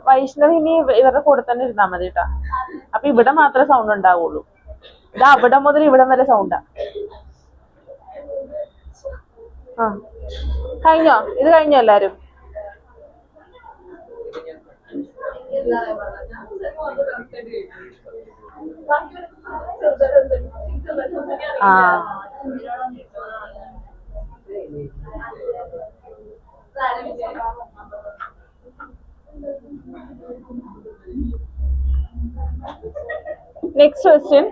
വൈഷ്ണവ് ഇനി ഇവരുടെ കൂടെ തന്നെ ഇരുന്നാ മതി കേട്ടോ. അപ്പൊ ഇവിടെ മാത്രമേ സൗണ്ട് ഉണ്ടാവുള്ളൂ. ഇത് അവിടെ മുതൽ ഇവിടം വരെ സൗണ്ടാ. ആ കഴിഞ്ഞോ? ഇത് കഴിഞ്ഞോ എല്ലാരും? ആ next question.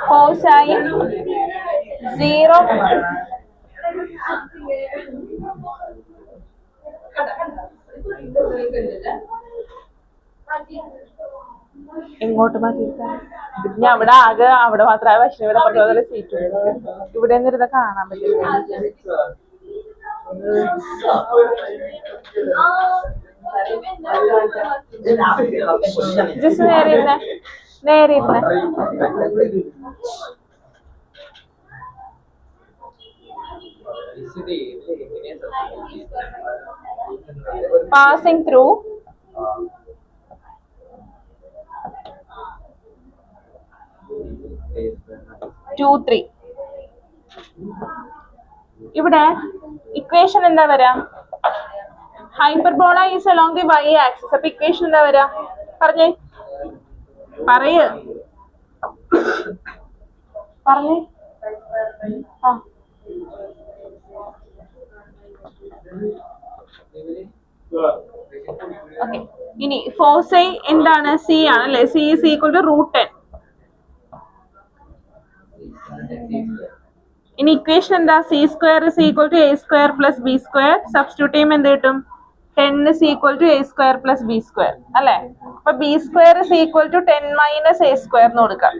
Cosine 0 ഇങ്ങോട്ട് മാറ്റിയിരിക്കാൻ. ഞാൻ അവിടെ ആകെ അവിടെ മാത്രമേ വൈഷ്ണവിടെ പറഞ്ഞ സീറ്റ് ഇവിടെ നിന്നിരുന്ന് കാണാൻ പറ്റില്ല. ജസ്റ്റ് നേരെ ഇരുന്നേ, നേരെ ഇരുന്നേ. Passing through 2 3. ഇവിടെ ഇക്വേഷൻ എന്താ വരാ? Hyperbola is along the y axis. അപ്പൊ ഇക്വേഷൻ എന്താ വരാ? പറഞ്ഞേ പറയ് പറഞ്ഞേ. ആ ഓക്കെ. ഇനി ഫോസൈ എന്താണ്? സി ആണല്ലേ. C is equal to √10. ഇനി ഇക്വേഷൻ എന്താ? C square is equal to a square plus b square. Substitute ചെയ്യുമ്പോൾ എന്ത് കിട്ടും? 10 is equal to a square plus b square അല്ലേ? അപ്പൊ b square is equal to 10 minus a square എന്ന് കൊടുക്കാം.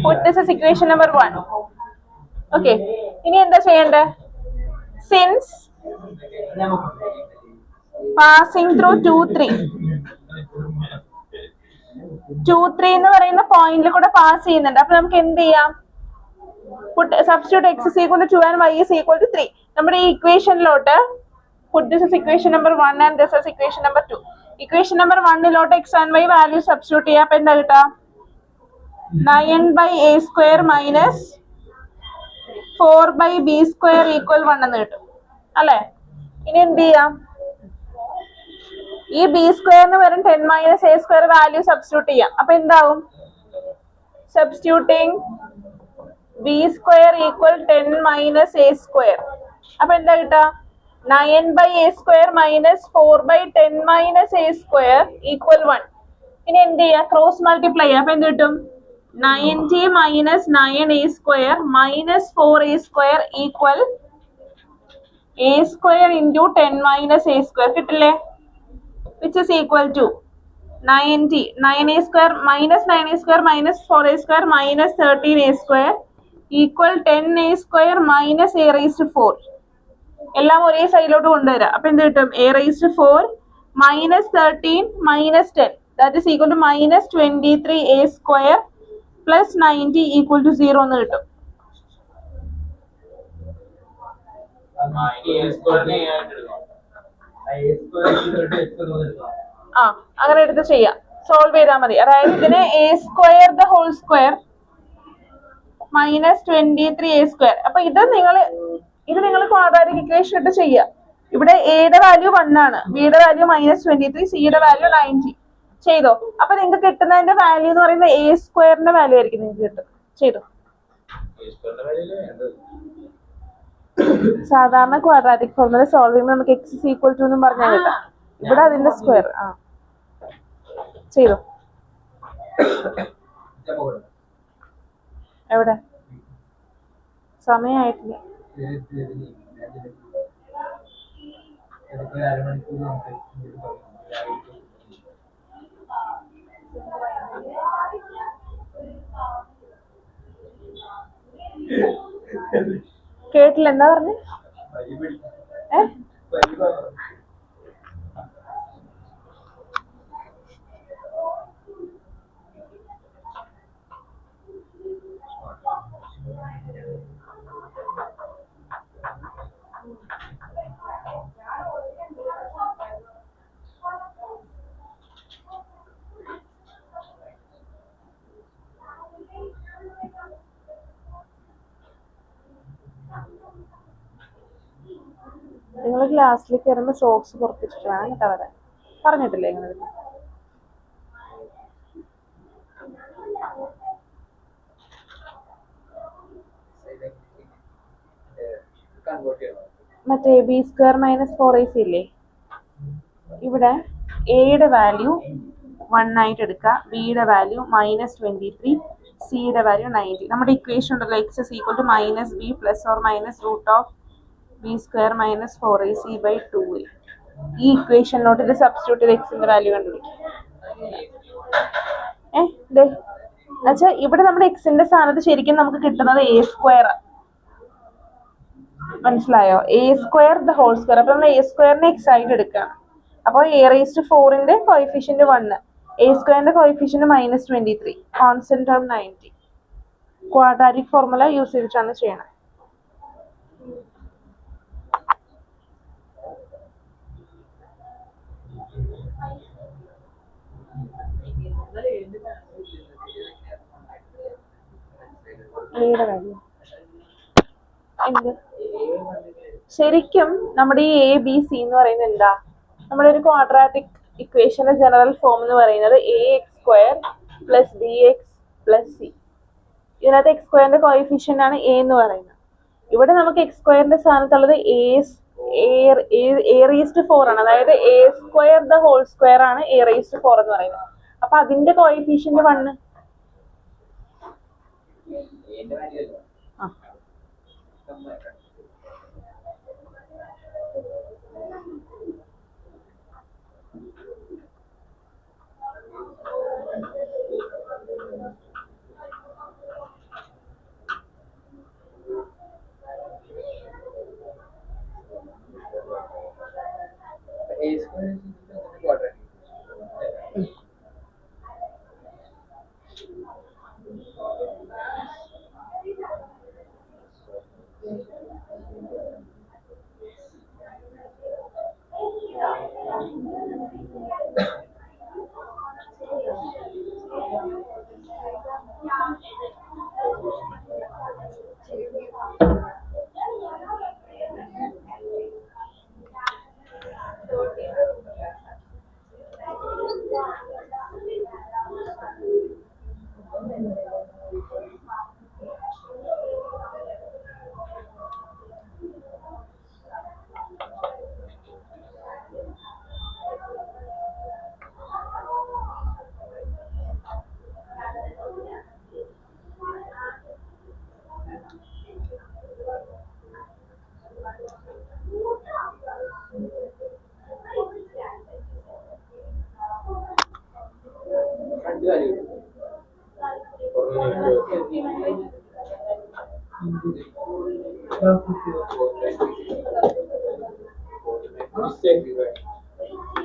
Put this as equation number 1. Okay. ഇനി എന്താ ചെയ്യണ്ടേ? Since passing through 2, 3 എന്ന് പറയുന്ന പോയിന്റിൽ കൂടെ പാസ് ചെയ്യുന്നുണ്ട്. അപ്പൊ നമുക്ക് എന്ത് ചെയ്യാം? Substitute x is equal to 2 and y is equal to 3. നമ്മുടെ ഈ ഇക്വേഷനിലോട്ട് put this as equation number 1 and this as equation number 2. Equation number 1 x and y value substitute ചെയ്യാം. അപ്പൊ എന്താ കിട്ടാ? 9/a square minus 4/b square equal 1 എന്ന് കിട്ടും അല്ലേ? ഇനി എന്ത് ചെയ്യാം? ഈ ബി സ്ക്വയറിന് വരും 10 minus A square value substitute ചെയ്യാം. അപ്പൊ എന്താവും? Substituting B square equal 10 minus A square. അപ്പൊ എന്താ കിട്ടാ? 9/a square minus 4/10 minus A square equal 1. ഇനി എന്ത് ചെയ്യാ? ക്രോസ് മൾട്ടിപ്ലൈ ചെയ്യാം. അപ്പൊ എന്ത് കിട്ടും? 90 minus 9a square minus 4a square equal a square into 10 minus a square കിട്ടില്ലേ? Which is equal to 90 9a square minus 9a square minus 4a square minus 13a square equal 10a square minus a raised to 4. എല്ലാം ഒരേ സൈഡിലോട്ട് കൊണ്ടുവരാം. അപ്പൊ എന്ത് കിട്ടും? a raised to 4 minus 13 minus 10 that is equal to minus 23a square plus 90 equal to 0 എന്ന് കിട്ടും. അങ്ങനെ എടുത്ത് ചെയ്യാം. സോൾവ് ചെയ്താൽ മതി. അതായത് ഇതിന് a square the whole square minus 23a square. അപ്പൊ ഇത് നിങ്ങൾ ക്വാഡ്രാറ്റിക് ഇക്വേഷൻ ഇട്ട് ചെയ്യുക. ഇവിടെ എയുടെ വാല്യൂ 1 ആണ്, ബിയുടെ വാല്യൂ -23, സിയുടെ വാല്യൂ 90. ചെയ്തോ? അപ്പൊ നിങ്ങൾക്ക് കിട്ടുന്നതിന്റെ വാല്യൂ എന്ന് പറയുന്നത് എ സ്ക്വയറിന്റെ വാല്യൂ ആയിരിക്കും നിങ്ങൾക്ക് കിട്ടും. ചെയ്തോ? സാധാരണ ക്വാഡ്രാറ്റിക് ഫോർമുല സോൾവ് ചെയ്യുമ്പോൾ നമുക്ക് x is equal to എന്നും പറഞ്ഞാൽ കിട്ടാം. ഇവിടെ അതിന്റെ സ്ക്വയർ. ചെയ്തോ? എവിടെ? സമയമായിട്ടില്ല. കേട്ടില്ല, എന്താ പറഞ്ഞേ? നിങ്ങൾ ക്ലാസ്സിൽ കയറുമ്പോൾ ഷോക്സ് പുറത്തിട്ടിട്ട് വേണം കേട്ടോ വരാൻ. പറഞ്ഞിട്ടില്ലേ നിങ്ങൾ? മറ്റേ ബി സ്ക്വയർ മൈനസ് 4ac ഇല്ലേ? ഇവിടെ എയുടെ വാല്യൂ 1 ആയിട്ട് എടുക്കുക, ബിയുടെ വാല്യൂ -23, സിയുടെ വാല്യൂ 90. നമ്മുടെ ഇക്വേഷൻ ഉണ്ടല്ലോ x is equal to -b plus or minus root of b square minus 4ac by 2a. ഈ ഇക്വേഷനിലോട്ട് ഇത് സബ്സ്റ്റിറ്റ്യൂട്ട് ചെയ്ത് എക്സിന്റെ വാല്യൂ കണ്ടുപിടിക്കും. എന്നുവെച്ചാൽ ഇവിടെ നമ്മുടെ എക്സിന്റെ സ്ഥാനത്ത് ശരിക്കും നമുക്ക് കിട്ടുന്നത് a സ്ക്വയർ. മനസ്സിലായോ? a square the whole square. അപ്പൊ നമ്മൾ a സ്ക്വയറിനെ x ആയിട്ട് എടുക്കുകയാണ്. അപ്പോൾ a raised to 4ന്റെ കോഎഫിഷ്യന്റ് 1, a സ്ക്വയറിന്റെ coefficient -23, constant term 90. Quadratic formula use ചെയ്തിട്ടാണ് ചെയ്യണത്. എയുടെ വാല്യൂ എന്ത്? ശരിക്കും നമ്മുടെ ഈ എ ബി സി എന്ന് പറയുന്നത് എന്താ? നമ്മുടെ ഒരു ക്വാഡ്രാറ്റിക് ഇക്വേഷന്റെ ജനറൽ ഫോം എന്ന് പറയുന്നത് ax² + bx + c. ഇതിനകത്ത് x സ്ക്വയറിന്റെ കോഎഫിഷ്യന്റ് ആണ് a എന്ന് പറയുന്നത്. ഇവിടെ നമുക്ക് x സ്ക്വയറിന്റെ സ്ഥാനത്തുള്ളത് a raised to 4 ആണ്. അതായത് a square the whole square ആണ് a raised to 4 എന്ന് പറയുന്നത്. അപ്പൊ അതിന്റെ കോഎഫിഷ്യന്റ് 1.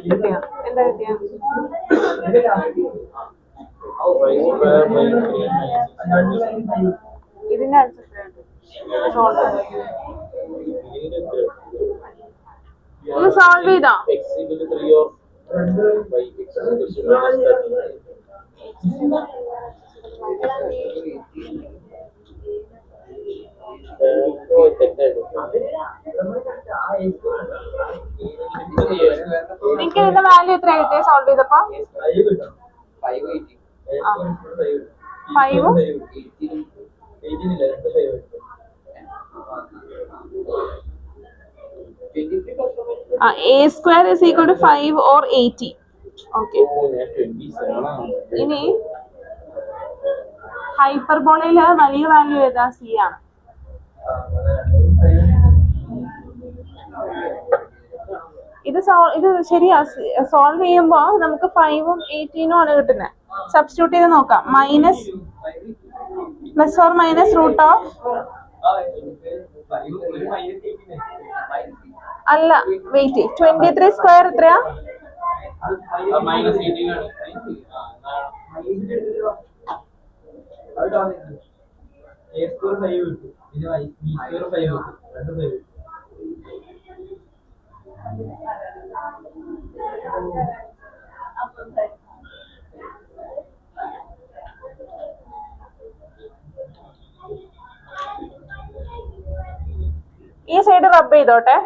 കിട്ടിയോ? എന്താ കിട്ടിയ? ഇതിന്റെ ആൻസർ ഇത് സോൾവ് ചെയ്തോ? നിങ്ങൾക്ക് ഇതിന്റെ വാല്യൂ എത്ര കിട്ടിയ സോൾവ് ചെയ്തപ്പോ? 5 a square is equal to 5 or 80. Okay. ഇനി ഹൈപ്പർബോളയില് വലിയ വാല്യൂ ഏതാ? സി ആണ്. ഇത് ശരിയാ. സോൾവ് ചെയ്യുമ്പോ നമുക്ക് 5ഉം 18ഉം ആണ് കിട്ടുന്നത്. സബ്സ്റ്റിറ്റ്യൂട്ട് ചെയ്ത് നോക്കാം. Minus plus or minus root of അല്ല വെയിറ്റ് 23 സ്ക്വയർ എത്രയാ? ഈ സൈഡ് റബ്ബ് ചെയ്തോട്ടെ.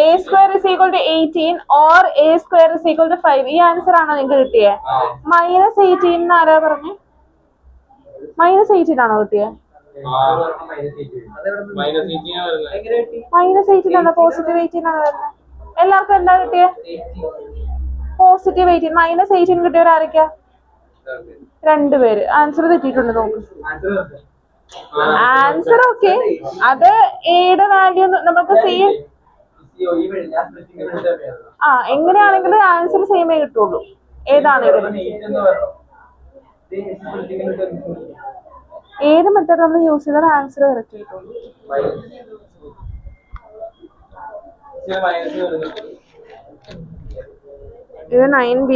A square is equal to 18 or A square is equal to 5. ഈ ആൻസർ ആണോ നിങ്ങൾക്ക് കിട്ടിയേ? -18 ആരാ പറഞ്ഞു? -18 ആണോ കിട്ടിയേ? -18 ആണോ? പോസിറ്റീവ് 18 ആണോ വരുന്നത്? എല്ലാവർക്കും എന്താ കിട്ടിയേ? പോസിറ്റീവ് 18. -18 കിട്ടിയവർ ആരൊക്കെയാ? 2 പേര്. ആൻസർ തെറ്റിയിട്ടുണ്ട്. നോക്ക്. Answer okay. അത് എയുടെ വാല്യൂ നമുക്ക് സെയിം. എങ്ങനെയാണെങ്കിലും ആൻസർ സെയിമേ കിട്ടുള്ളൂ. ഏതാണെങ്കിലും ഏത് മെത്തേഡ് നമ്മൾ യൂസ് ചെയ്താൽ ആൻസർ കറക്റ്റ് കിട്ടുള്ളൂ. ഇത് 9b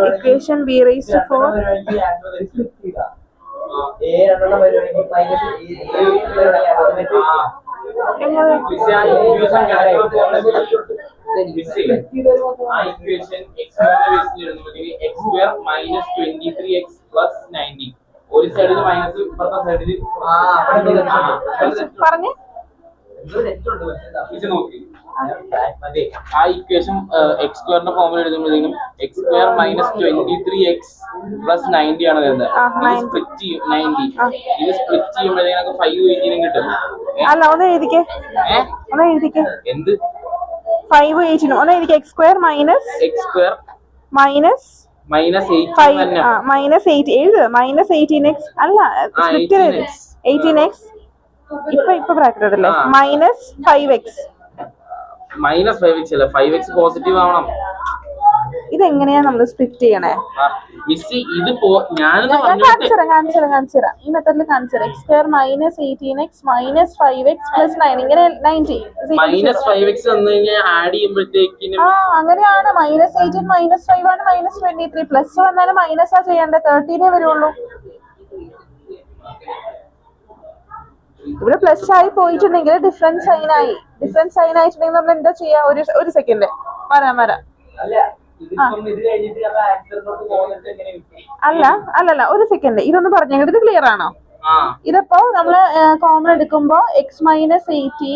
equation b raised to 4. ആ equation X square minus 23x plus 90. ഒരു സൈഡിൽ മൈനസ് ഇപ്പുറത്തെ സൈഡിൽ പറഞ്ഞേ നോക്കി ആ ഇക്വേഷൻ എക്സ് സ്ക്വയറിന്റെ ഫോമിൽ എഴുതുമ്പോഴത്തേക്കും X square minus 23x plus 90 ആണ് വരുന്നത്. സ്പ്ലിറ്റ് ചെയ്യും 90. ഇത് സ്പ്ലിറ്റ് ചെയ്യുമ്പോഴത്തേക്കും 518 കിട്ടും. അല്ല ഒന്ന് എഴുതിക്കേ, എന്ത് 518 ഒന്ന് എഴുതിക്കേ. X square minus minus minus 8 എഴുത്. മൈനസ് 18x അല്ല സ്പ്ലിറ്റ് 18x ഇപ്പൊ ബ്രാക്കറ്റ് ഇടല്ലേ. മൈനസ് 5x അല്ല 5x പോസിറ്റീവ് ആവണം. ഇതെങ്ങനെയാ നമ്മൾ സ്പ്ലിറ്റ് ചെയ്യണേ? കാണിച്ചുതരാം. ഈ മെത്തേഡിൽ കാണിച്ചുതരാം. X square minus 18x minus 5x plus 9 ഇങ്ങനെ 90 മൈനസ് 5x വന്നു കഴിഞ്ഞാൽ ആഡ് ചെയ്യുമ്പോഴത്തേക്കിനും അങ്ങനെയാണ്. മൈനസ് 18 മൈനസ് 5 ആണ് മൈനസ് 23. പ്ലസ് വന്നാലും മൈനസ് ആ ചെയ്യേണ്ടത്. 13 വരുള്ളൂ. ഇവിടെ പ്ലസ് ആയി പോയിട്ടുണ്ടെങ്കിൽ ഡിഫറൻസ് സൈൻ ആയിട്ടുണ്ടെങ്കിൽ നമ്മൾ എന്താ ചെയ്യാ? ഒരു സെക്കൻഡ് വരാം. അല്ലല്ല ഒരു സെക്കൻഡ് ഇതൊന്ന് പറഞ്ഞെങ്കിൽ ഇത് ക്ലിയർ ആണോ? ഇതിപ്പോ നമ്മള് കോമൺ എടുക്കുമ്പോ എക്സ് മൈനസ് 18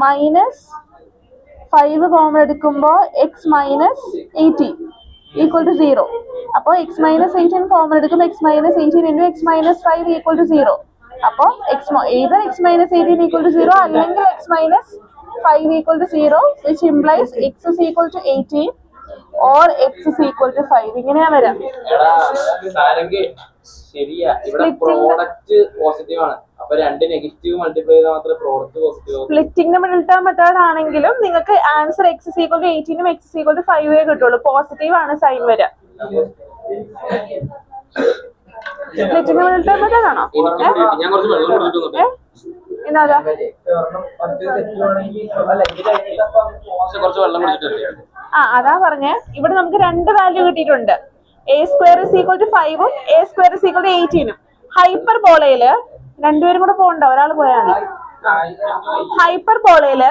മൈനസ് 5 കോമൺ എടുക്കുമ്പോ എക്സ് മൈനസ് 18 ഈക്വൽ ടു 0. അപ്പൊ എക്സ് മൈനസ് 18 കോമൺ എടുക്കുമ്പോ x minus 18 into x minus 5 equal to 0. അപ്പൊ either x minus 18 equal to 0 അല്ലെങ്കിൽ x minus 5 equal to 0, which implies x is equal to 18 or x is equal to 5. ഇങ്ങനെയാ വരാം. ശരിയാ, ഇവിടെ product positive ആണ്. അപ്പൊ രണ്ട് നെഗറ്റീവ് മൾട്ടിപ്ലൈ ചെയ്താൽ മാത്രമേ product positive. Splitting middle term method ആണെങ്കിലും നിങ്ങൾക്ക് answer x is equal to 18 ഉം x is equal to 5 കിട്ടുള്ളൂ. പോസിറ്റീവ് ആണ് സൈൻ വരാം. സ്പ്ലിറ്റിംഗ് മിഡിൽ ടേം മെത്തേഡ് ആണോ? ഞാൻ കുറച്ച് വെള്ളം കുടിച്ചിട്ടുണ്ട്. അതാ പറഞ്ഞേ. ഇവിടെ നമുക്ക് രണ്ട് വാല്യൂ കിട്ടിയിട്ടുണ്ട്. A square is equal to 5 ഉം a square is equal to 18 ഉം. ഹൈപ്പർ ബോളയില് രണ്ടുപേരും കൂടെ പോകണ്ട, ഒരാൾ പോയാൽ മതി. ഹൈപ്പർ ബോളയില്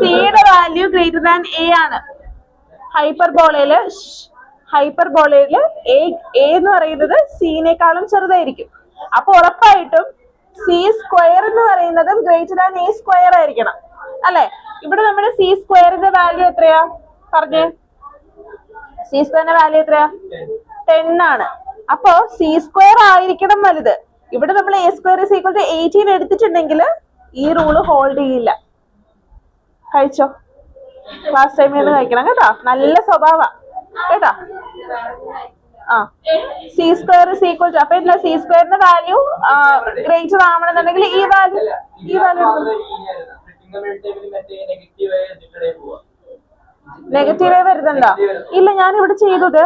സിയുടെ വാല്യൂ ഗ്രേറ്റർ ദാൻ എ ആണ്. ഹൈപ്പർ ബോളയില് എ എന്ന് പറയുന്നത് സിനേക്കാളും ചെറുതായിരിക്കും. അപ്പൊ ഉറപ്പായിട്ടും സി സ്ക്വയർ എന്ന് പറയുന്നതും ഗ്രേറ്റർ ദാൻ എ സ്ക്വയർ ആയിരിക്കണം അല്ലെ? ഇവിടെ നമ്മുടെ സി സ്ക്വയറിന്റെ വാല്യൂ എത്രയാ പറഞ്ഞേ? സി സ്ക്വയറിന്റെ വാല്യൂ എത്രയാ? 10 ആണ്. അപ്പോ സി സ്ക്വയർ ആയിരിക്കണം വലുത്. ഇവിടെ നമ്മൾ A square is equal to 18 എടുത്തിട്ടുണ്ടെങ്കിൽ ഈ റൂള് ഹോൾഡ് ചെയ്യില്ല. കഴിച്ചോ, ക്ലാസ് ടൈമിൽ കഴിക്കണം കേട്ടോ. നല്ല സ്വഭാവ കേട്ടോ. C square is equal to, അപ്പൊ എന്താ സി സ്ക്വയറിന്റെ വാല്യൂ ഗ്രേറ്റർ ആവണമെന്നുണ്ടെങ്കിൽ ഈ വാല്യൂ നെഗറ്റീവ് വരുന്നുണ്ടോ? ഇല്ല, ഞാൻ ഇവിടെ ചെയ്തത്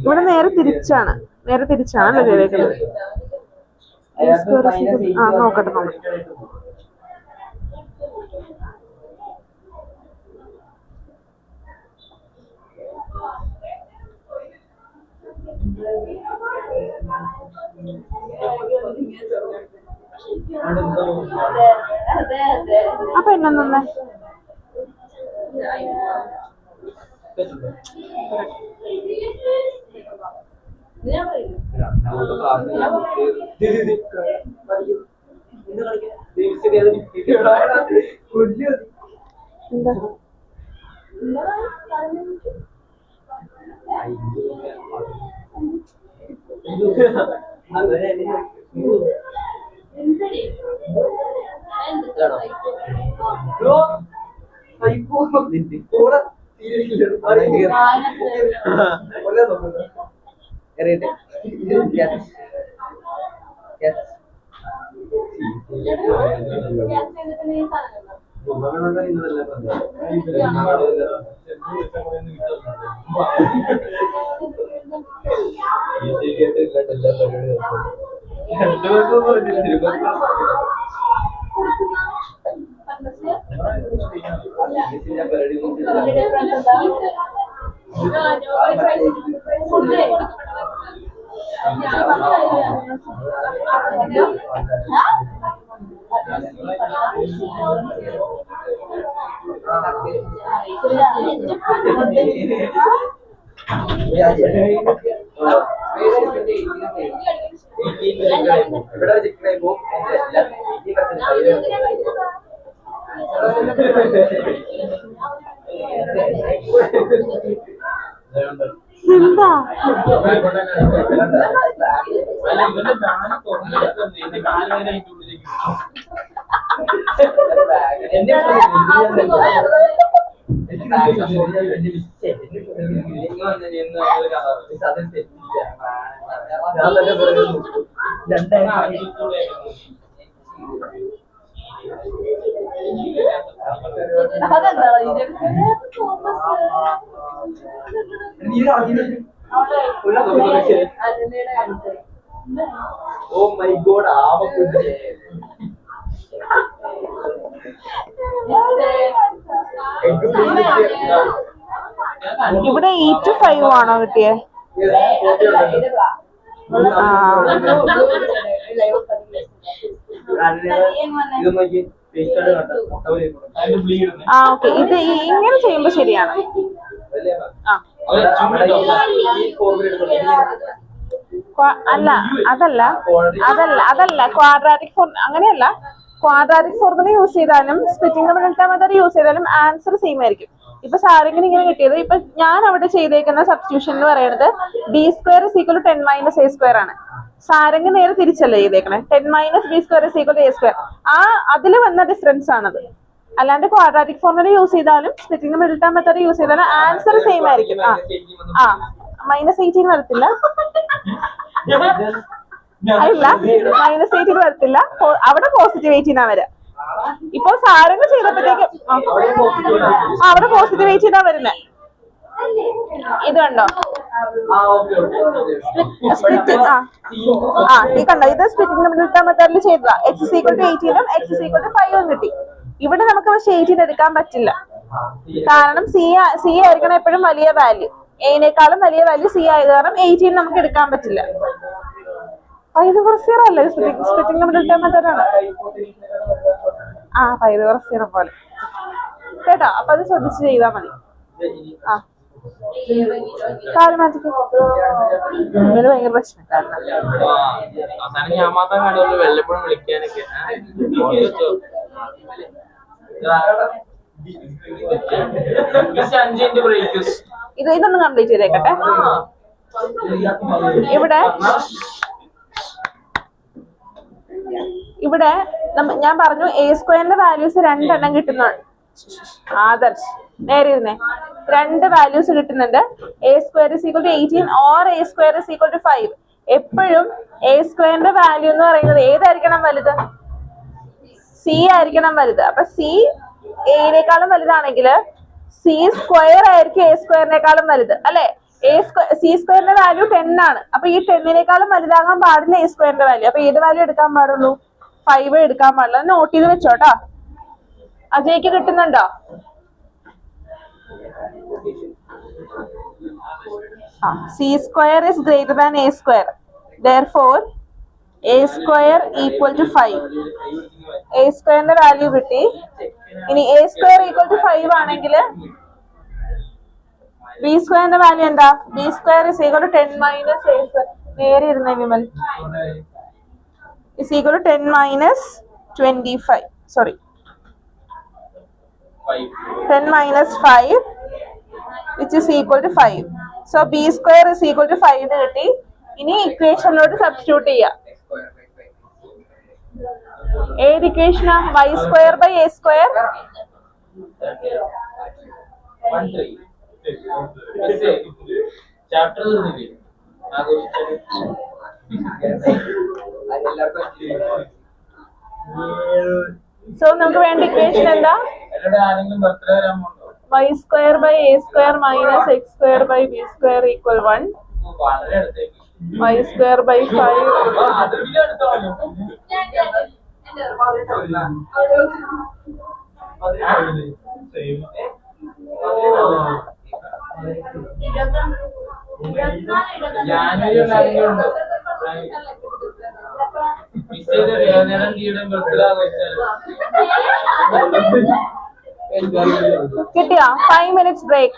ഇവിടെ നേരെ തിരിച്ചാണ് ചെയ്തേക്കുന്നത്. നോക്കട്ടെ. അപ്പൊ എന്നൊന്നെ എന്താ എന്താ അല്ല ഇവന്റെ ബാഗ് തുറന്നിട്ട് എന്റെ കാല് വരെ അതിന്റെ ഉള്ളിലേക്ക് ഓ മൈ ഗോഡ് ആവക്കുണ്ട് ഇവിടെ 8-5 ആണോ കിട്ടിയേ? ഓക്കെ. ഇത് ഇങ്ങനെ ചെയ്യുമ്പോ ശരിയാണ്. അല്ല അതല്ല അതല്ല അതല്ല ക്വാഡ്രാറ്റിക് ഫോർമുല അങ്ങനെയല്ല. ക്വാഡ്രാറ്റിക് ഫോർമുല യൂസ് ചെയ്താലും സ്പ്ലിറ്റിംഗ് ഡെൽറ്റ മെത്തേഡ് യൂസ് ചെയ്താലും ആൻസർ സെയിം ആയിരിക്കും. ഇപ്പൊ സാറിങ്ങനെ ഇങ്ങനെ കിട്ടിയത് ഇപ്പൊ ഞാൻ അവിടെ ചെയ്തേക്കുന്ന സബ്സ്റ്റിറ്റ്യൂഷൻ എന്ന് പറയുന്നത് b² = 10 - a² ആണ്. സാരംഗ് നേരെ തിരിച്ചല്ലേ ചെയ്തേക്കണേ. 10 - b² = a². അതിൽ വന്ന ഡിഫറൻസ് ആണത്. അല്ലാണ്ട് ക്വാഡ്രാറ്റിക് ഫോർമുല യൂസ് ചെയ്താലും സ്പ്ലിറ്റിംഗ് ഡെൽറ്റ മെത്തേഡ് യൂസ് ചെയ്താലും ആൻസർ സെയിം ആയിരിക്കും. -18 വരത്തില്ല. അല്ല -18 വരത്തില്ല. അവിടെ +18 വരാ. ഇപ്പൊ സാരംഗ് ചെയ്തപ്പോഴത്തേക്കും അവിടെ +18 വരുന്നേ. ഇത് കണ്ടോ സ്പ്ലിറ്റ്? ഈ കണ്ടോ ഇത് സ്പ്ലിറ്റിംഗ് ഡെൽറ്റ മെത്തേഡിൽ ചെയ്തതാ. x = 18 x = 5 കിട്ടി. ഇവിടെ നമുക്ക് പക്ഷെ 18 എടുക്കാൻ പറ്റില്ല. കാരണം സി ആയിരിക്കണം എപ്പോഴും വലിയ വാല്യൂ. എനേക്കാളും വലിയ വാല്യൂ സി ആയത് കാരണം 18 നമുക്ക് എടുക്കാൻ പറ്റില്ല. ഇത് കുറച്ച് അല്ലേ സ്പ്ലിറ്റിംഗ് ഡെൽറ്റ മെത്തേഡാണ്. 5 പോലെ കേട്ടോ. അപ്പൊ അത് ശ്രദ്ധിച്ച് ചെയ്താൽ മതി. കാല് മാറ്റിക്ക്. ഭയങ്കര പ്രശ്നക്കാരനാണ്. അവസാനം ഞാൻ മാത്രം കാണുള്ളൂ വെള്ളപ്പോഴും വിളിക്കാനൊക്കെ. ഇതൊന്ന് കംപ്ലീറ്റ് ചെയ്തേക്കട്ടെ. ഇവിടെ ഞാൻ പറഞ്ഞു a² വാല്യൂസ് 2 എണ്ണം കിട്ടുന്നുണ്ട്. ആദർശ് നേരെ ഇരുന്നേ. 2 വാല്യൂസ് കിട്ടുന്നുണ്ട്. a² = 18 or a² = 5. എപ്പോഴും a² വാല്യൂ എന്ന് പറയുന്നത് ഏതായിരിക്കണം വലുത്? സി ആയിരിക്കണം വലുത്. അപ്പൊ സി എനേക്കാളും വലുതാണെങ്കിൽ c² ആയിരിക്കും a² വലുത് അല്ലെ? c² വാല്യൂ 10 ആണ്. അപ്പൊ ഈ 10 വലുതാകാൻ പാടില്ല a² വാല്യൂ. അപ്പൊ ഏത് വാല്യൂ എടുക്കാൻ പാടുള്ളൂ? 5 എടുക്കാൻ പാടില്ല. നോട്ട് ചെയ്ത് വെച്ചോട്ടോ. അജയ്ക്ക് കിട്ടുന്നുണ്ടോ? c² is greater than a². Therefore a² = 5. a² value കിട്ടി. ഇനി a² = 5 ആണെങ്കിൽ b² വാല്യൂ എന്താ? b² = 10 - a². നേരെ ഇരുന്നേ Vimal. is equal to 10 - 25. Sorry, 10 - 5 which is equal to 5. So b² is equal to 5 കിട്ടി. ഇനി ഇക്വേഷനിലോട്ട് സബ്സ്റ്റിറ്റ്യൂട്ട് ചെയ്യാം. ഏത് ഇക്വേഷനാ? y² a². ചാപ്റ്റർ സോ നമുക്ക് വേണ്ട ഇക്വേഷൻ എന്താ? y² a² - x² b² = 1. y² 5. ഞാനൊരു മിസ്സേജ് വേദനം കീഴും കിട്ടിയോ? 5 minutes break.